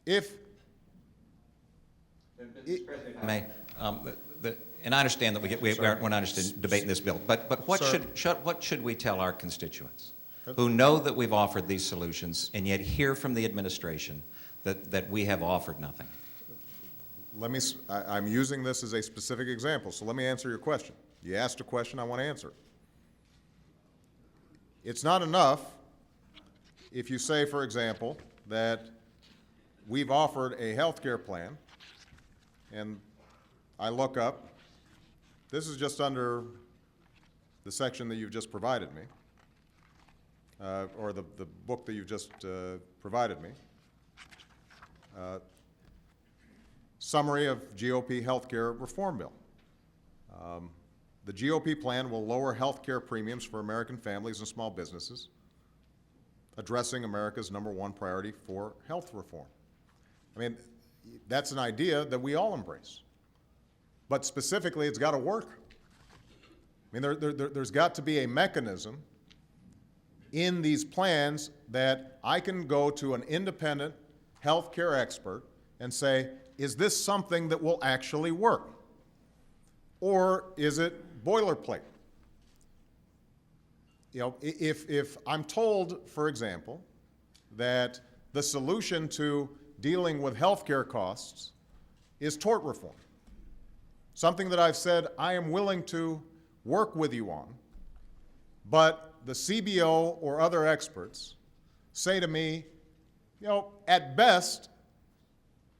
Mr. President, if I may, and I understand that we're not interested in debating this bill, but what should we tell our constituents who know that we've offered these solutions and yet hear from the administration that we have offered nothing? I'm using this as a specific example, so let me answer your question. You asked a question, I want to answer it. It's not enough if you say, for example, that we've offered a health care plan, and I look up, this is just under the section that you've just provided me, or the book that you've just provided me. Summary of GOP health care reform bill. The GOP plan will lower health care premiums for American families and small businesses, addressing America's #1 priority for health reform. I mean, that's an idea that we all embrace. But specifically, it's got to work. I mean, there's got to be a mechanism in these plans that I can go to an independent health care expert and say, is this something that will actually work? Or is it boilerplate? You know, if I'm told, for example, that the solution to dealing with health care costs is tort reform, something that I've said I am willing to work with you on, but the CBO or other experts say to me, you know, at best,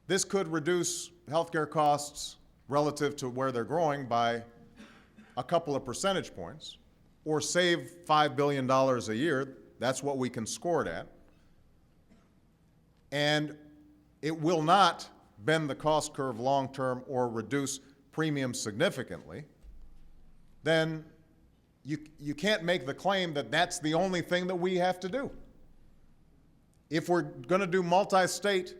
this could reduce healthcare costs relative to where they're growing by a couple of percentage points, or save $5 billion a year. That's what we can score it at. And it will not bend the cost curve long-term or reduce premiums significantly. Then you can't make the claim that that's the only thing that we have to do. If we're going to do multi-state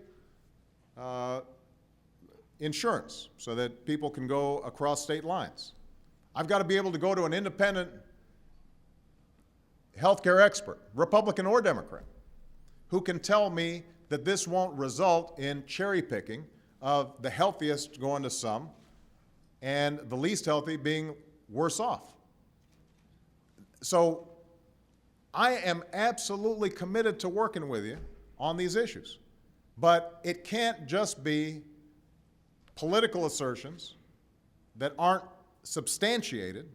insurance so that people can go across state lines, I've got to be able to go to an independent healthcare expert, Republican or Democrat, who can tell me that this won't result in cherry picking of the healthiest going to some and the least healthy being worse off. So I am absolutely committed to working with you on these issues, but it can't just be political assertions that aren't substantiated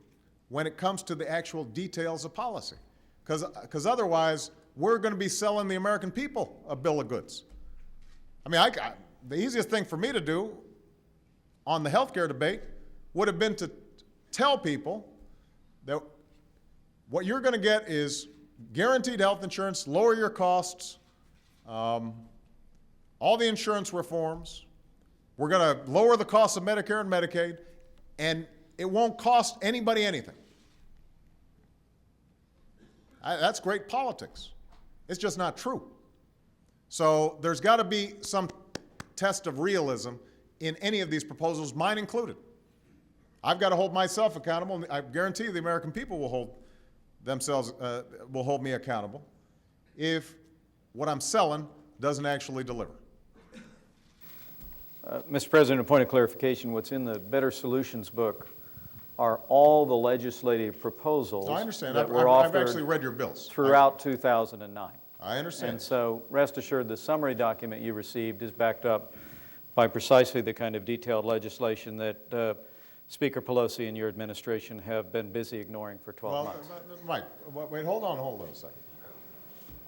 when it comes to the actual details of policy, because otherwise we're going to be selling the American people a bill of goods. I mean, the easiest thing for me to do on the health care debate would have been to tell people that what you're going to get is guaranteed health insurance, lower your costs, all the insurance reforms. We're going to lower the cost of Medicare and Medicaid, and it won't cost anybody anything. That's great politics. It's just not true. So there's got to be some test of realism in any of these proposals, mine included. I've got to hold myself accountable, and I guarantee you the American people will hold me accountable if what I'm selling doesn't actually deliver. Mr. President, a point of clarification, what's in the Better Solutions book are all the legislative proposals So I understand. that were I've offered actually read your bills. throughout 2009. I understand. And so rest assured the summary document you received is backed up by precisely the kind of detailed legislation that Speaker Pelosi and your administration have been busy ignoring for 12 months. Mike, wait, hold on a second.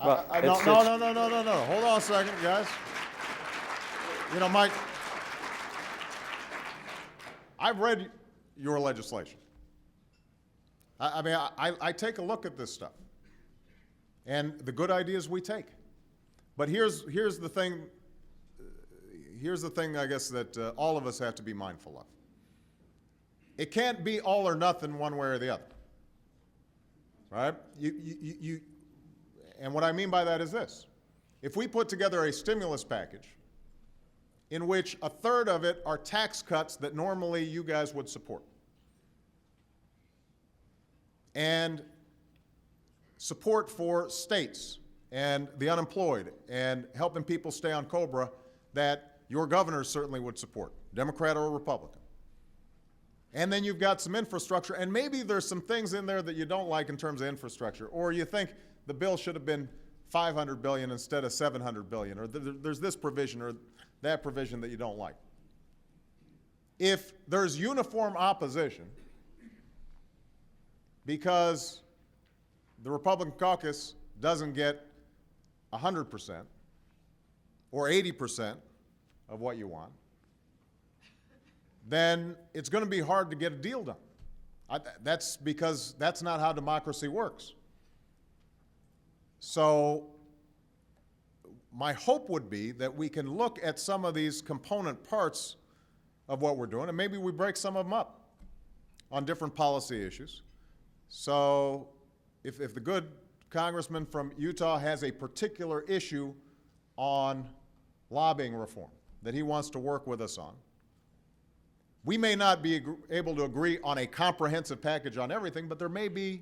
Well, No. Hold on a second, guys. You know, Mike, I've read your legislation. I mean, I take a look at this stuff and the good ideas we take. But here's the thing. Here's the thing, I guess, that all of us have to be mindful of. It can't be all or nothing one way or the other, right? And what I mean by that is this. If we put together a stimulus package in which a third of it are tax cuts that normally you guys would support, and support for states and the unemployed and helping people stay on COBRA that your governors certainly would support, Democrat or Republican. And then you've got some infrastructure, and maybe there's some things in there that you don't like in terms of infrastructure, or you think the bill should have been $500 billion instead of $700 billion, or there's this provision or that provision that you don't like. If there's uniform opposition because the Republican caucus doesn't get 100% or 80% of what you want, then it's going to be hard to get a deal done. That's because that's not how democracy works. So my hope would be that we can look at some of these component parts of what we're doing, and maybe we break some of them up on different policy issues. So if the good congressman from Utah has a particular issue on lobbying reform that he wants to work with us on, we may not be able to agree on a comprehensive package on everything, but there may be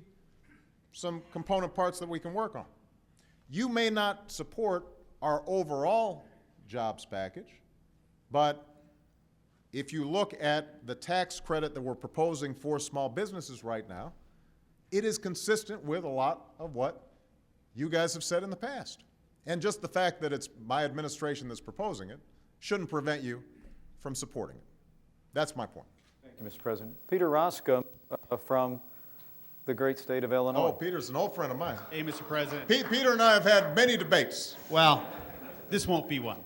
some component parts that we can work on. You may not support our overall jobs package, but if you look at the tax credit that we're proposing for small businesses right now, it is consistent with a lot of what you guys have said in the past. And just the fact that it's my administration that's proposing it shouldn't prevent you from supporting it. That's my point. Thank you, Mr. President. Peter Roscoe from the great state of Illinois. Oh, Peter's an old friend of mine. Hey, Mr. President. Peter and I have had many debates. Well, this won't be one.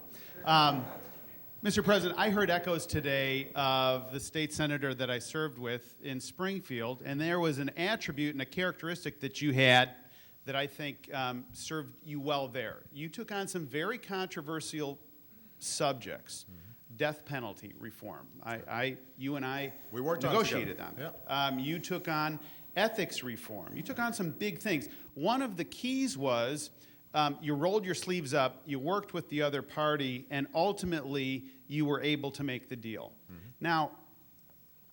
Mr. President, I heard echoes today of the state senator that I served with in Springfield, and there was an attribute and a characteristic that you had that I think served you well there. You took on some very controversial subjects. Death penalty reform. You and I negotiated on it. Yeah. You took on ethics reform. You took on some big things. One of the keys was you rolled your sleeves up, you worked with the other party, and ultimately you were able to make the deal. Now,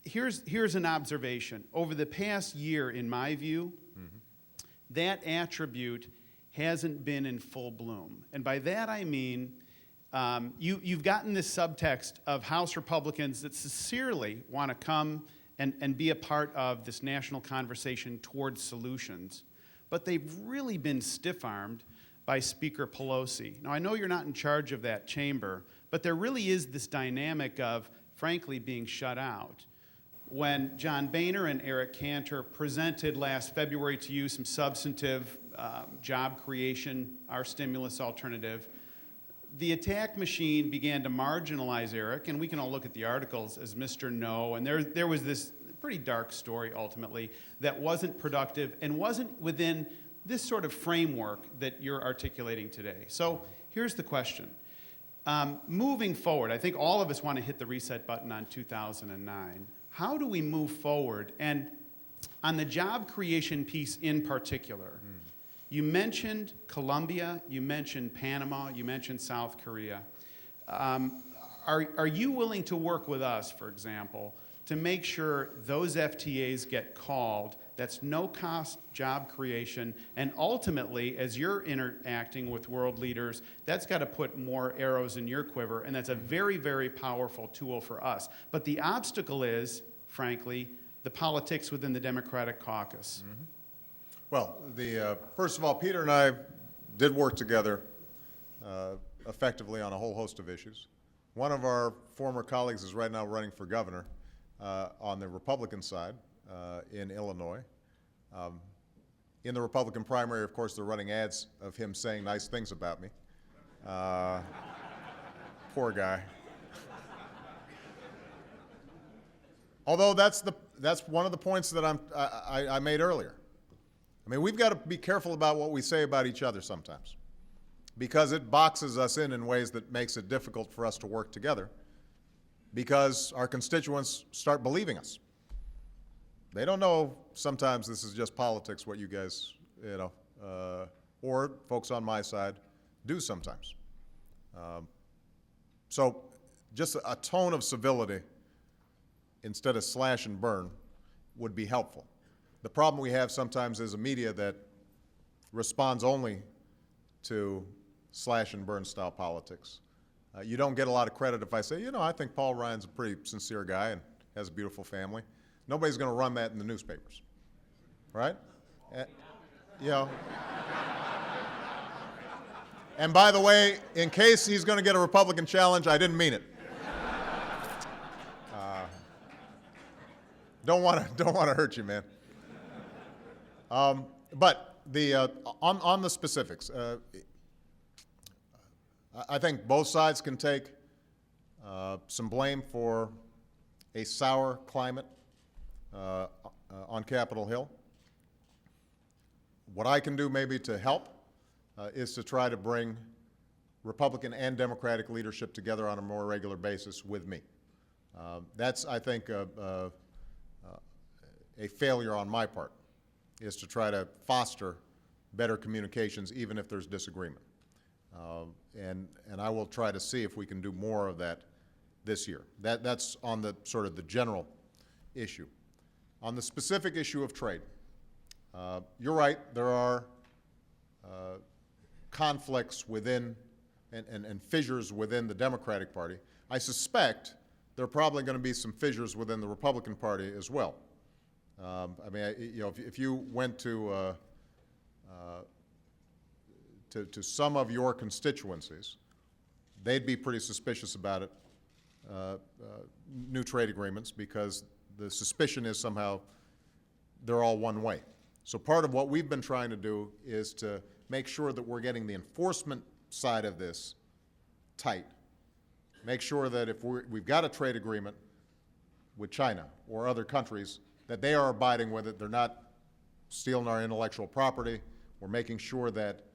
here's an observation. Over the past year, in my view, that attribute hasn't been in full bloom. And by that I mean you've gotten this subtext of House Republicans that sincerely want to come and be a part of this national conversation towards solutions, but they've really been stiff-armed by Speaker Pelosi. Now, I know you're not in charge of that chamber, but there really is this dynamic of, frankly, being shut out. When John Boehner and Eric Cantor presented last February to you some substantive job creation, our stimulus alternative, the attack machine began to marginalize Eric, and we can all look at the articles as Mr. No, and there was this pretty dark story ultimately that wasn't productive and wasn't within this sort of framework that you're articulating today. So here's the question. Moving forward, I think all of us want to hit the reset button on 2009. How do we move forward? And on the job creation piece in particular, You mentioned Colombia, you mentioned Panama, you mentioned South Korea. Are you willing to work with us, for example, to make sure those FTAs get called? That's no-cost job creation, and ultimately, as you're interacting with world leaders, that's got to put more arrows in your quiver, and that's a very, very powerful tool for us. But the obstacle is, frankly, the politics within the Democratic caucus. Mm-hmm. Well, first of all, Peter and I did work together effectively on a whole host of issues. One of our former colleagues is right now running for governor on the Republican side in Illinois. In the Republican primary, of course, they're running ads of him saying nice things about me. Poor guy. Although that's one of the points that I made earlier. I mean, we've got to be careful about what we say about each other sometimes, because it boxes us in ways that makes it difficult for us to work together, because our constituents start believing us. They don't know sometimes this is just politics, what you guys, or folks on my side do sometimes. So just a tone of civility instead of slash and burn would be helpful. The problem we have sometimes is a media that responds only to slash and burn style politics. You don't get a lot of credit if I say, I think Paul Ryan's a pretty sincere guy and has a beautiful family. Nobody's going to run that in the newspapers, right? And by the way, in case he's going to get a Republican challenge, I didn't mean it. Don't want to hurt you, man. But on the specifics, I think both sides can take some blame for a sour climate on Capitol Hill. What I can do maybe to help is to try to bring Republican and Democratic leadership together on a more regular basis with me. That's, I think, a failure on my part, is to try to foster better communications even if there's disagreement. And I will try to see if we can do more of that this year. That's on the sort of the general issue. On the specific issue of trade, you're right, there are conflicts within and fissures within the Democratic Party. I suspect there are probably going to be some fissures within the Republican Party as well. I mean, if you went to some of your constituencies, they'd be pretty suspicious about it, new trade agreements, because the suspicion is somehow they're all one way. So part of what we've been trying to do is to make sure that we're getting the enforcement side of this tight. Make sure that if we've got a trade agreement with China or other countries, that they are abiding with it. They're not stealing our intellectual property. We're making sure that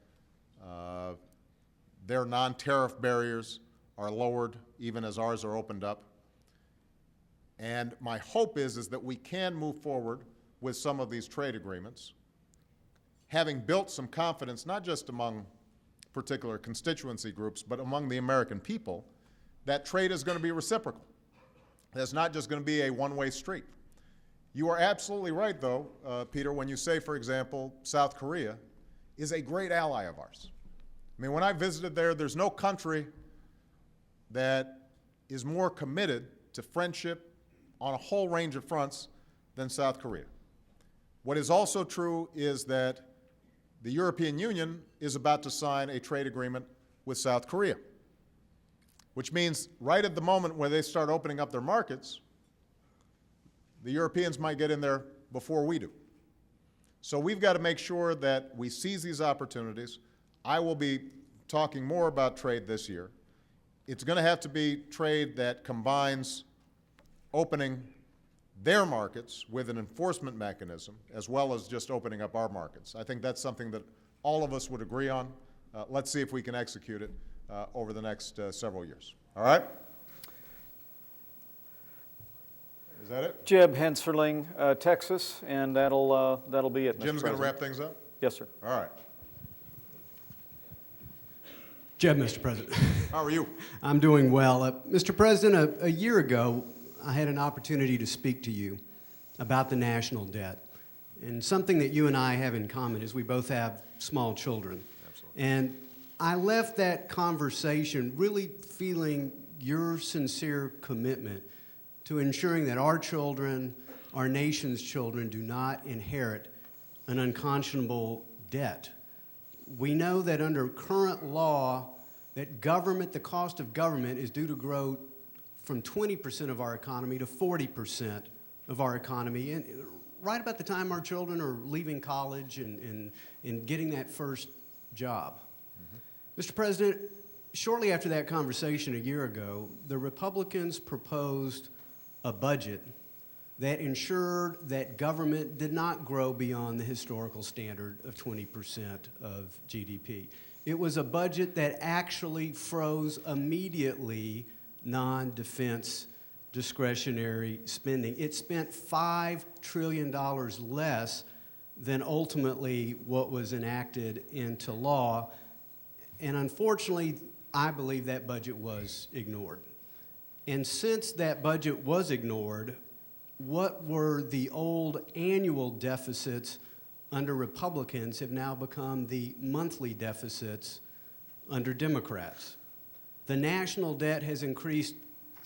their non-tariff barriers are lowered even as ours are opened up. And my hope is that we can move forward with some of these trade agreements, having built some confidence not just among particular constituency groups, but among the American people, that trade is going to be reciprocal. That's not just going to be a one-way street. You are absolutely right, though, Peter, when you say, for example, South Korea is a great ally of ours. I mean, when I visited there, there's no country that is more committed to friendship on a whole range of fronts than South Korea. What is also true is that the European Union is about to sign a trade agreement with South Korea, which means right at the moment when they start opening up their markets, the Europeans might get in there before we do. So we've got to make sure that we seize these opportunities. I will be talking more about trade this year. It's going to have to be trade that combines opening their markets with an enforcement mechanism as well as just opening up our markets. I think that's something that all of us would agree on. Let's see if we can execute it over the next several years. All right? Is that it? Jeb Henserling, Texas, and that'll be it. Jim's going to wrap things up? Yes, sir. All right. Jeb, Mr. President. How are you? I'm doing well. Mr. President, a year ago, I had an opportunity to speak to you about the national debt. And something that you and I have in common is we both have small children. Absolutely. And I left that conversation really feeling your sincere commitment to ensuring that our children, our nation's children, do not inherit an unconscionable debt. We know that under current law, that government, the cost of government is due to grow from 20% of our economy to 40% of our economy, and right about the time our children are leaving college and getting that first job. Mr. President, shortly after that conversation a year ago, the Republicans proposed a budget that ensured that government did not grow beyond the historical standard of 20% of GDP. It was a budget that actually froze immediately non-defense discretionary spending. It spent $5 trillion less than ultimately what was enacted into law. And unfortunately, I believe that budget was ignored. And since that budget was ignored, what were the old annual deficits under Republicans have now become the monthly deficits under Democrats. The national debt has increased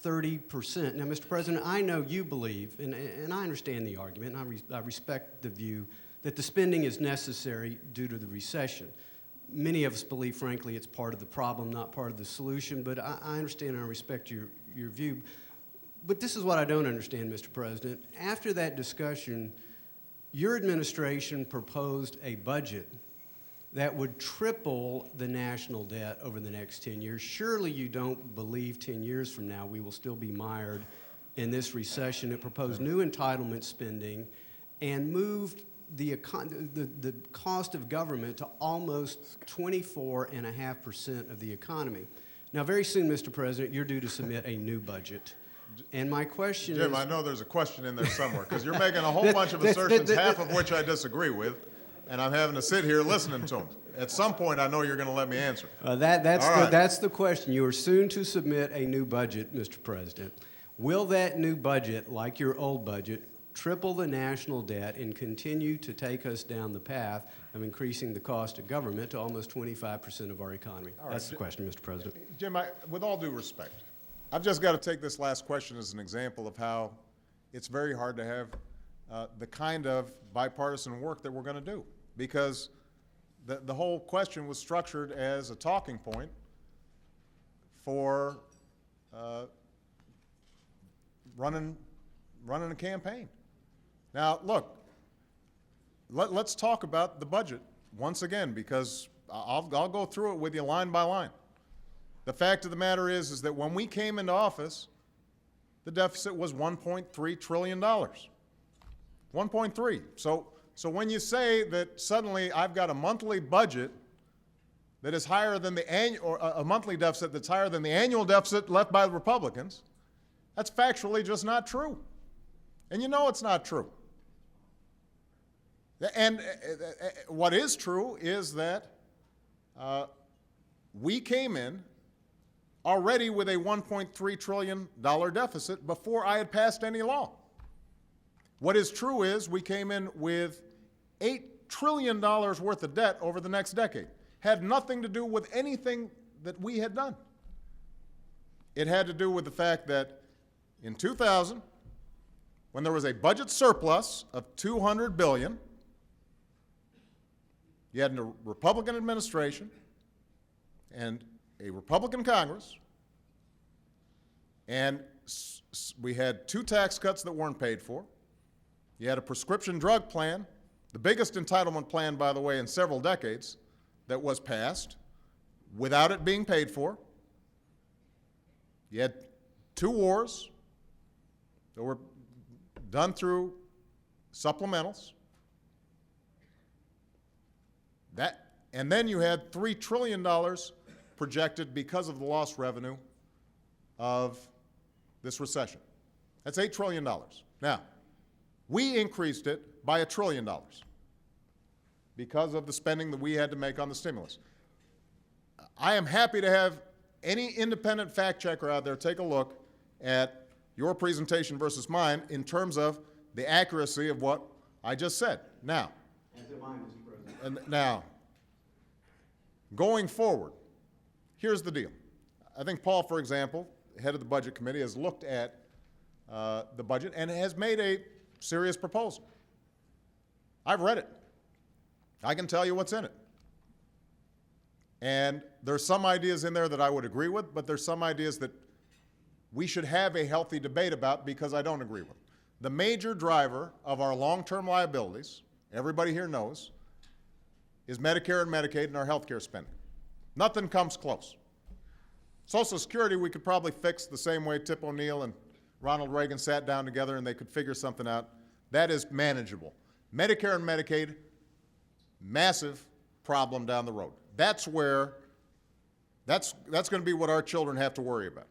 30%. Now, Mr. President, I know you believe, and I understand the argument, and I respect the view that the spending is necessary due to the recession. Many of us believe, frankly, it's part of the problem, not part of the solution, but I understand and I respect your view. But this is what I don't understand, Mr. President. After that discussion, your administration proposed a budget that would triple the national debt over the next 10 years. Surely you don't believe 10 years from now we will still be mired in this recession. It proposed new entitlement spending and moved the cost of government to almost 24.5% of the economy. Now, very soon, Mr. President, you're due to submit a new budget. And my question is... Jim, I know there's a question in there somewhere, because you're making a whole bunch of assertions, half of which I disagree with, and I'm having to sit here listening to them. At some point, I know you're going to let me answer. That's the question. You are soon to submit a new budget, Mr. President. Will that new budget, like your old budget, triple the national debt and continue to take us down the path of increasing the cost of government to almost 25% of our economy? That's the question, Mr. President. Jim, with all due respect, I've just got to take this last question as an example of how it's very hard to have the kind of bipartisan work that we're going to do, because the whole question was structured as a talking point for running a campaign. Now, look, let's talk about the budget once again, because I'll go through it with you line by line. The fact of the matter is that when we came into office, the deficit was $1.3 trillion. 1.3. So when you say that suddenly I've got a monthly budget that is higher than the annual, or a monthly deficit that's higher than the annual deficit left by the Republicans, that's factually just not true. And you know it's not true. And what is true is that we came in already with a $1.3 trillion deficit before I had passed any law. What is true is we came in with $8 trillion worth of debt over the next decade. Had nothing to do with anything that we had done. It had to do with the fact that in 2000, when there was a budget surplus of $200 billion, you had a Republican administration and a Republican Congress, and we had 2 tax cuts that weren't paid for. You had a prescription drug plan, the biggest entitlement plan, by the way, in several decades, that was passed without it being paid for. You had 2 wars that were done through supplementals. And then you had $3 trillion projected because of the lost revenue of this recession. That's $8 trillion. Now, we increased it by $1 trillion because of the spending that we had to make on the stimulus. I am happy to have any independent fact checker out there take a look at your presentation versus mine in terms of the accuracy of what I just said. Now, As am I, Mr. President. now, going forward, here's the deal. I think Paul, for example, head of the Budget Committee, has looked at the budget and has made a serious proposal. I've read it. I can tell you what's in it. And there's some ideas in there that I would agree with, but there's some ideas that we should have a healthy debate about because I don't agree with. The major driver of our long-term liabilities, everybody here knows, is Medicare and Medicaid and our health care spending. Nothing comes close. Social Security we could probably fix the same way Tip O'Neill and Ronald Reagan sat down together and they could figure something out. That is manageable. Medicare and Medicaid, massive problem down the road. That's going to be what our children have to worry about.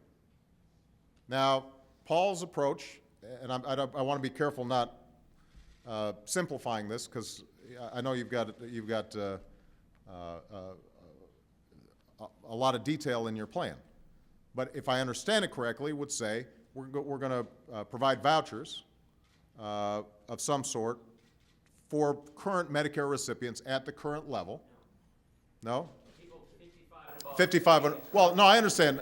Now, Paul's approach, and I want to be careful not simplifying this because I know you've got a lot of detail in your plan. But if I understand it correctly, would say we're going to provide vouchers of some sort for current Medicare recipients at the current level. No? 55. Well, no, I understand.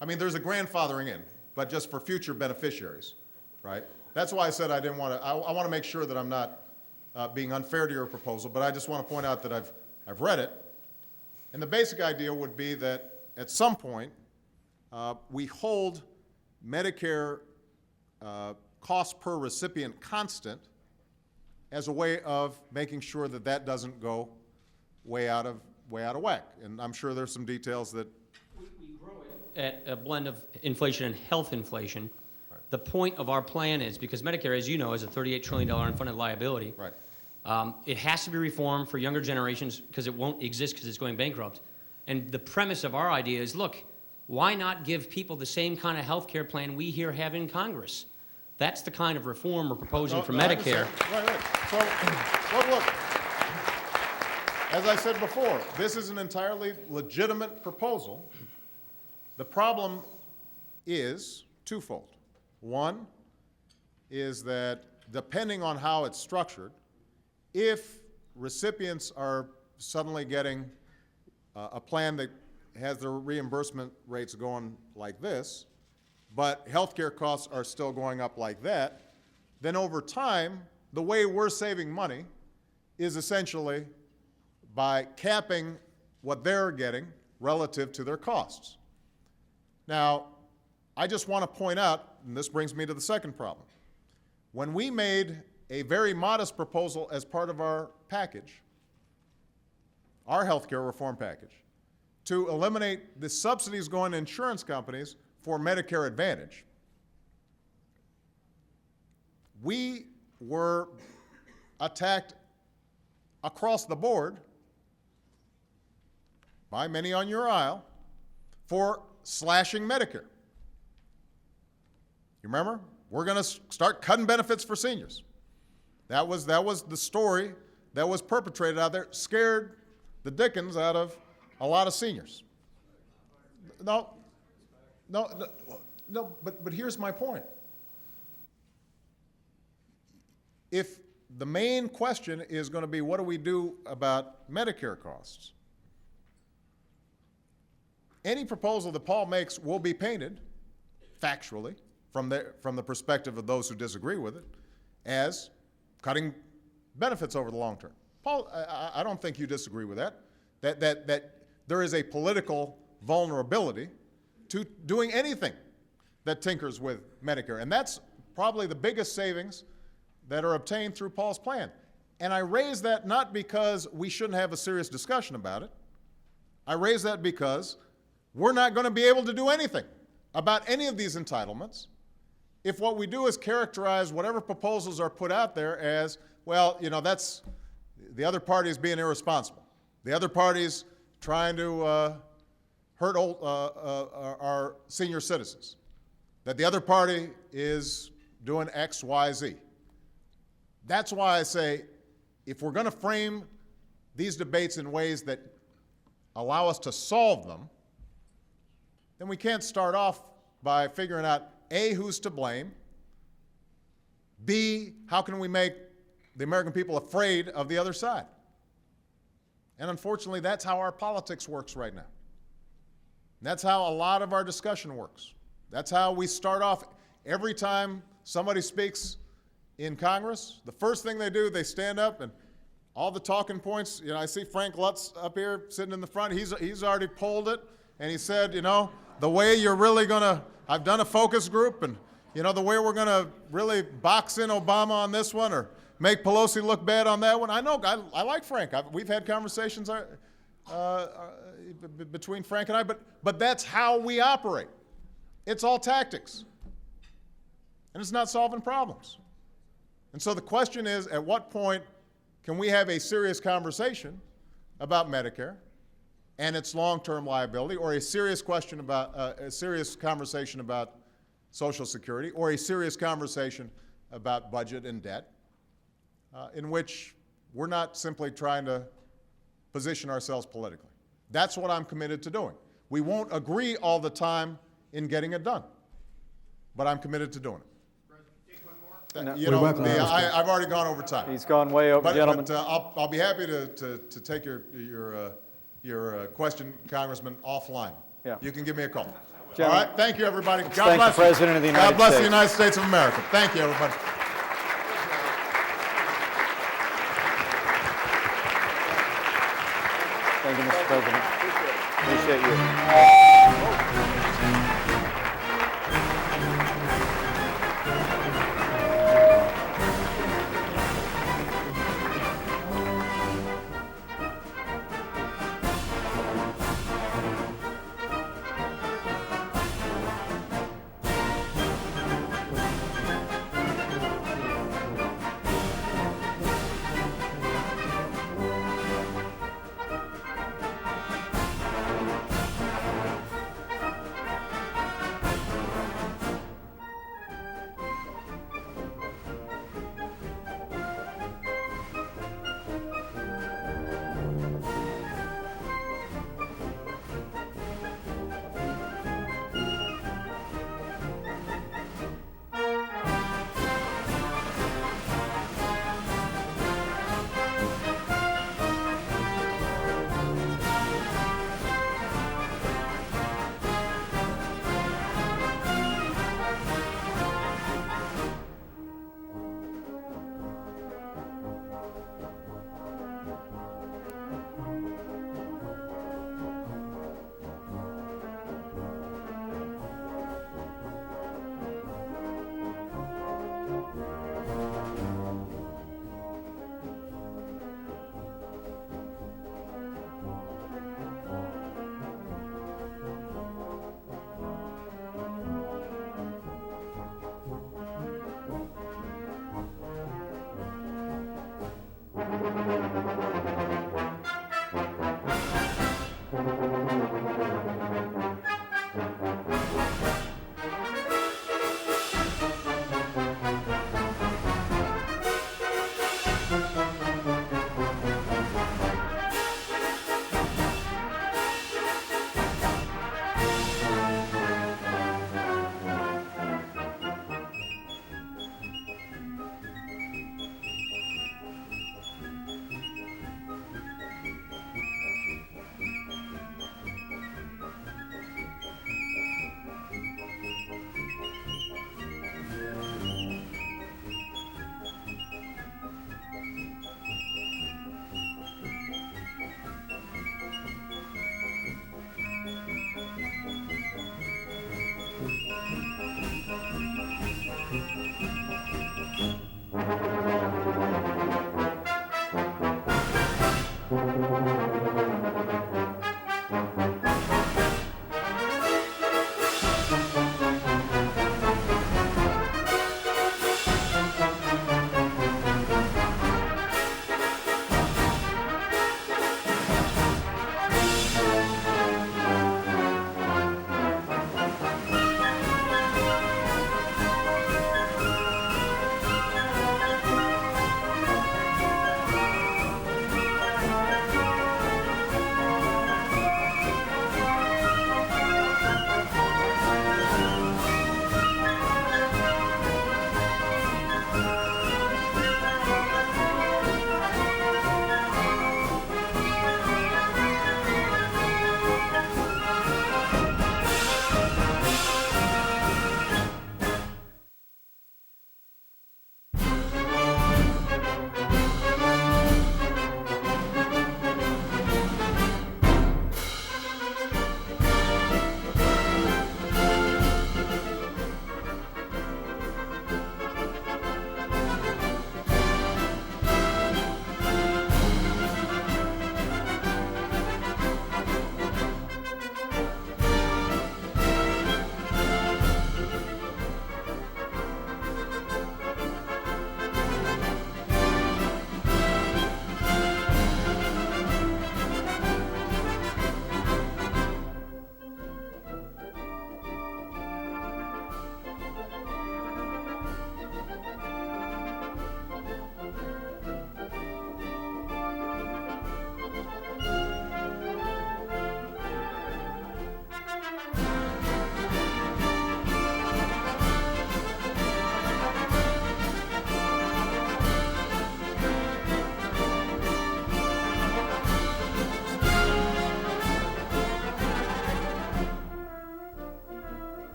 I mean, there's a grandfathering in, but just for future beneficiaries, right? That's why I said I didn't want to. I want to make sure that I'm not being unfair to your proposal, but I just want to point out that I've read it, and the basic idea would be that at some point we hold Medicare cost per recipient constant as a way of making sure that that doesn't go way out of whack. And I'm sure there's some details that we grow it at a blend of inflation and health inflation. Right. The point of our plan is, because Medicare, as you know, is a $38 trillion unfunded liability. Right. It has to be reformed for younger generations because it won't exist because it's going bankrupt. And the premise of our idea is, look, why not give people the same kind of health care plan we here have in Congress? That's the kind of reform we're proposing for Medicare. Right. So, look, as I said before, this is an entirely legitimate proposal. The problem is twofold. One is that depending on how it's structured, if recipients are suddenly getting a plan that has their reimbursement rates going like this, but healthcare costs are still going up like that, then over time, the way we're saving money is essentially by capping what they're getting relative to their costs. Now, I just want to point out, and this brings me to the second problem. When we made a very modest proposal as part of our package, our healthcare reform package, to eliminate the subsidies going to insurance companies for Medicare Advantage, we were attacked across the board by many on your aisle for slashing Medicare. You remember? We're going to start cutting benefits for seniors. That was the story that was perpetrated out there, scared the dickens out of a lot of seniors. No, but here's my point. If the main question is going to be what do we do about Medicare costs, any proposal that Paul makes will be painted factually from the perspective of those who disagree with it as cutting benefits over the long term. Paul, I don't think you disagree with that. That there is a political vulnerability to doing anything that tinkers with Medicare. And that's probably the biggest savings that are obtained through Paul's plan. And I raise that not because we shouldn't have a serious discussion about it. I raise that because we're not going to be able to do anything about any of these entitlements if what we do is characterize whatever proposals are put out there as, well, you know, that's the other party is being irresponsible. The other party is trying to hurt our senior citizens. That the other party is doing X, Y, Z. That's why I say if we're going to frame these debates in ways that allow us to solve them, then we can't start off by figuring out, A, who's to blame, B, how can we make the American people afraid of the other side? And unfortunately, that's how our politics works right now. That's how a lot of our discussion works. That's how we start off every time somebody speaks in Congress. The first thing they do, they stand up and all the talking points, I see Frank Lutz up here sitting in the front. He's already polled it, and he said, the way you're really gonna, I've done a focus group, and the way we're gonna really box in Obama on this one or make Pelosi look bad on that one. I know, I like Frank. We've had conversations between Frank and I, but that's how we operate. It's all tactics, and it's not solving problems. And so the question is, at what point can we have a serious conversation about Medicare and its long-term liability, or a serious question about a serious conversation about Social Security, or a serious conversation about budget and debt, in which we're not simply trying to position ourselves politically. That's what I'm committed to doing. We won't agree all the time in getting it done, but I'm committed to doing it. I've already gone over time. He's gone way over, gentlemen. But I'll be happy to take your question, Congressman, offline. Yeah. You can give me a call. Gentlemen, all right. Thank you, everybody. God thank bless the President of the United States. God bless the United States of America. Thank you, everybody. Thank you, Mr. President. Appreciate you.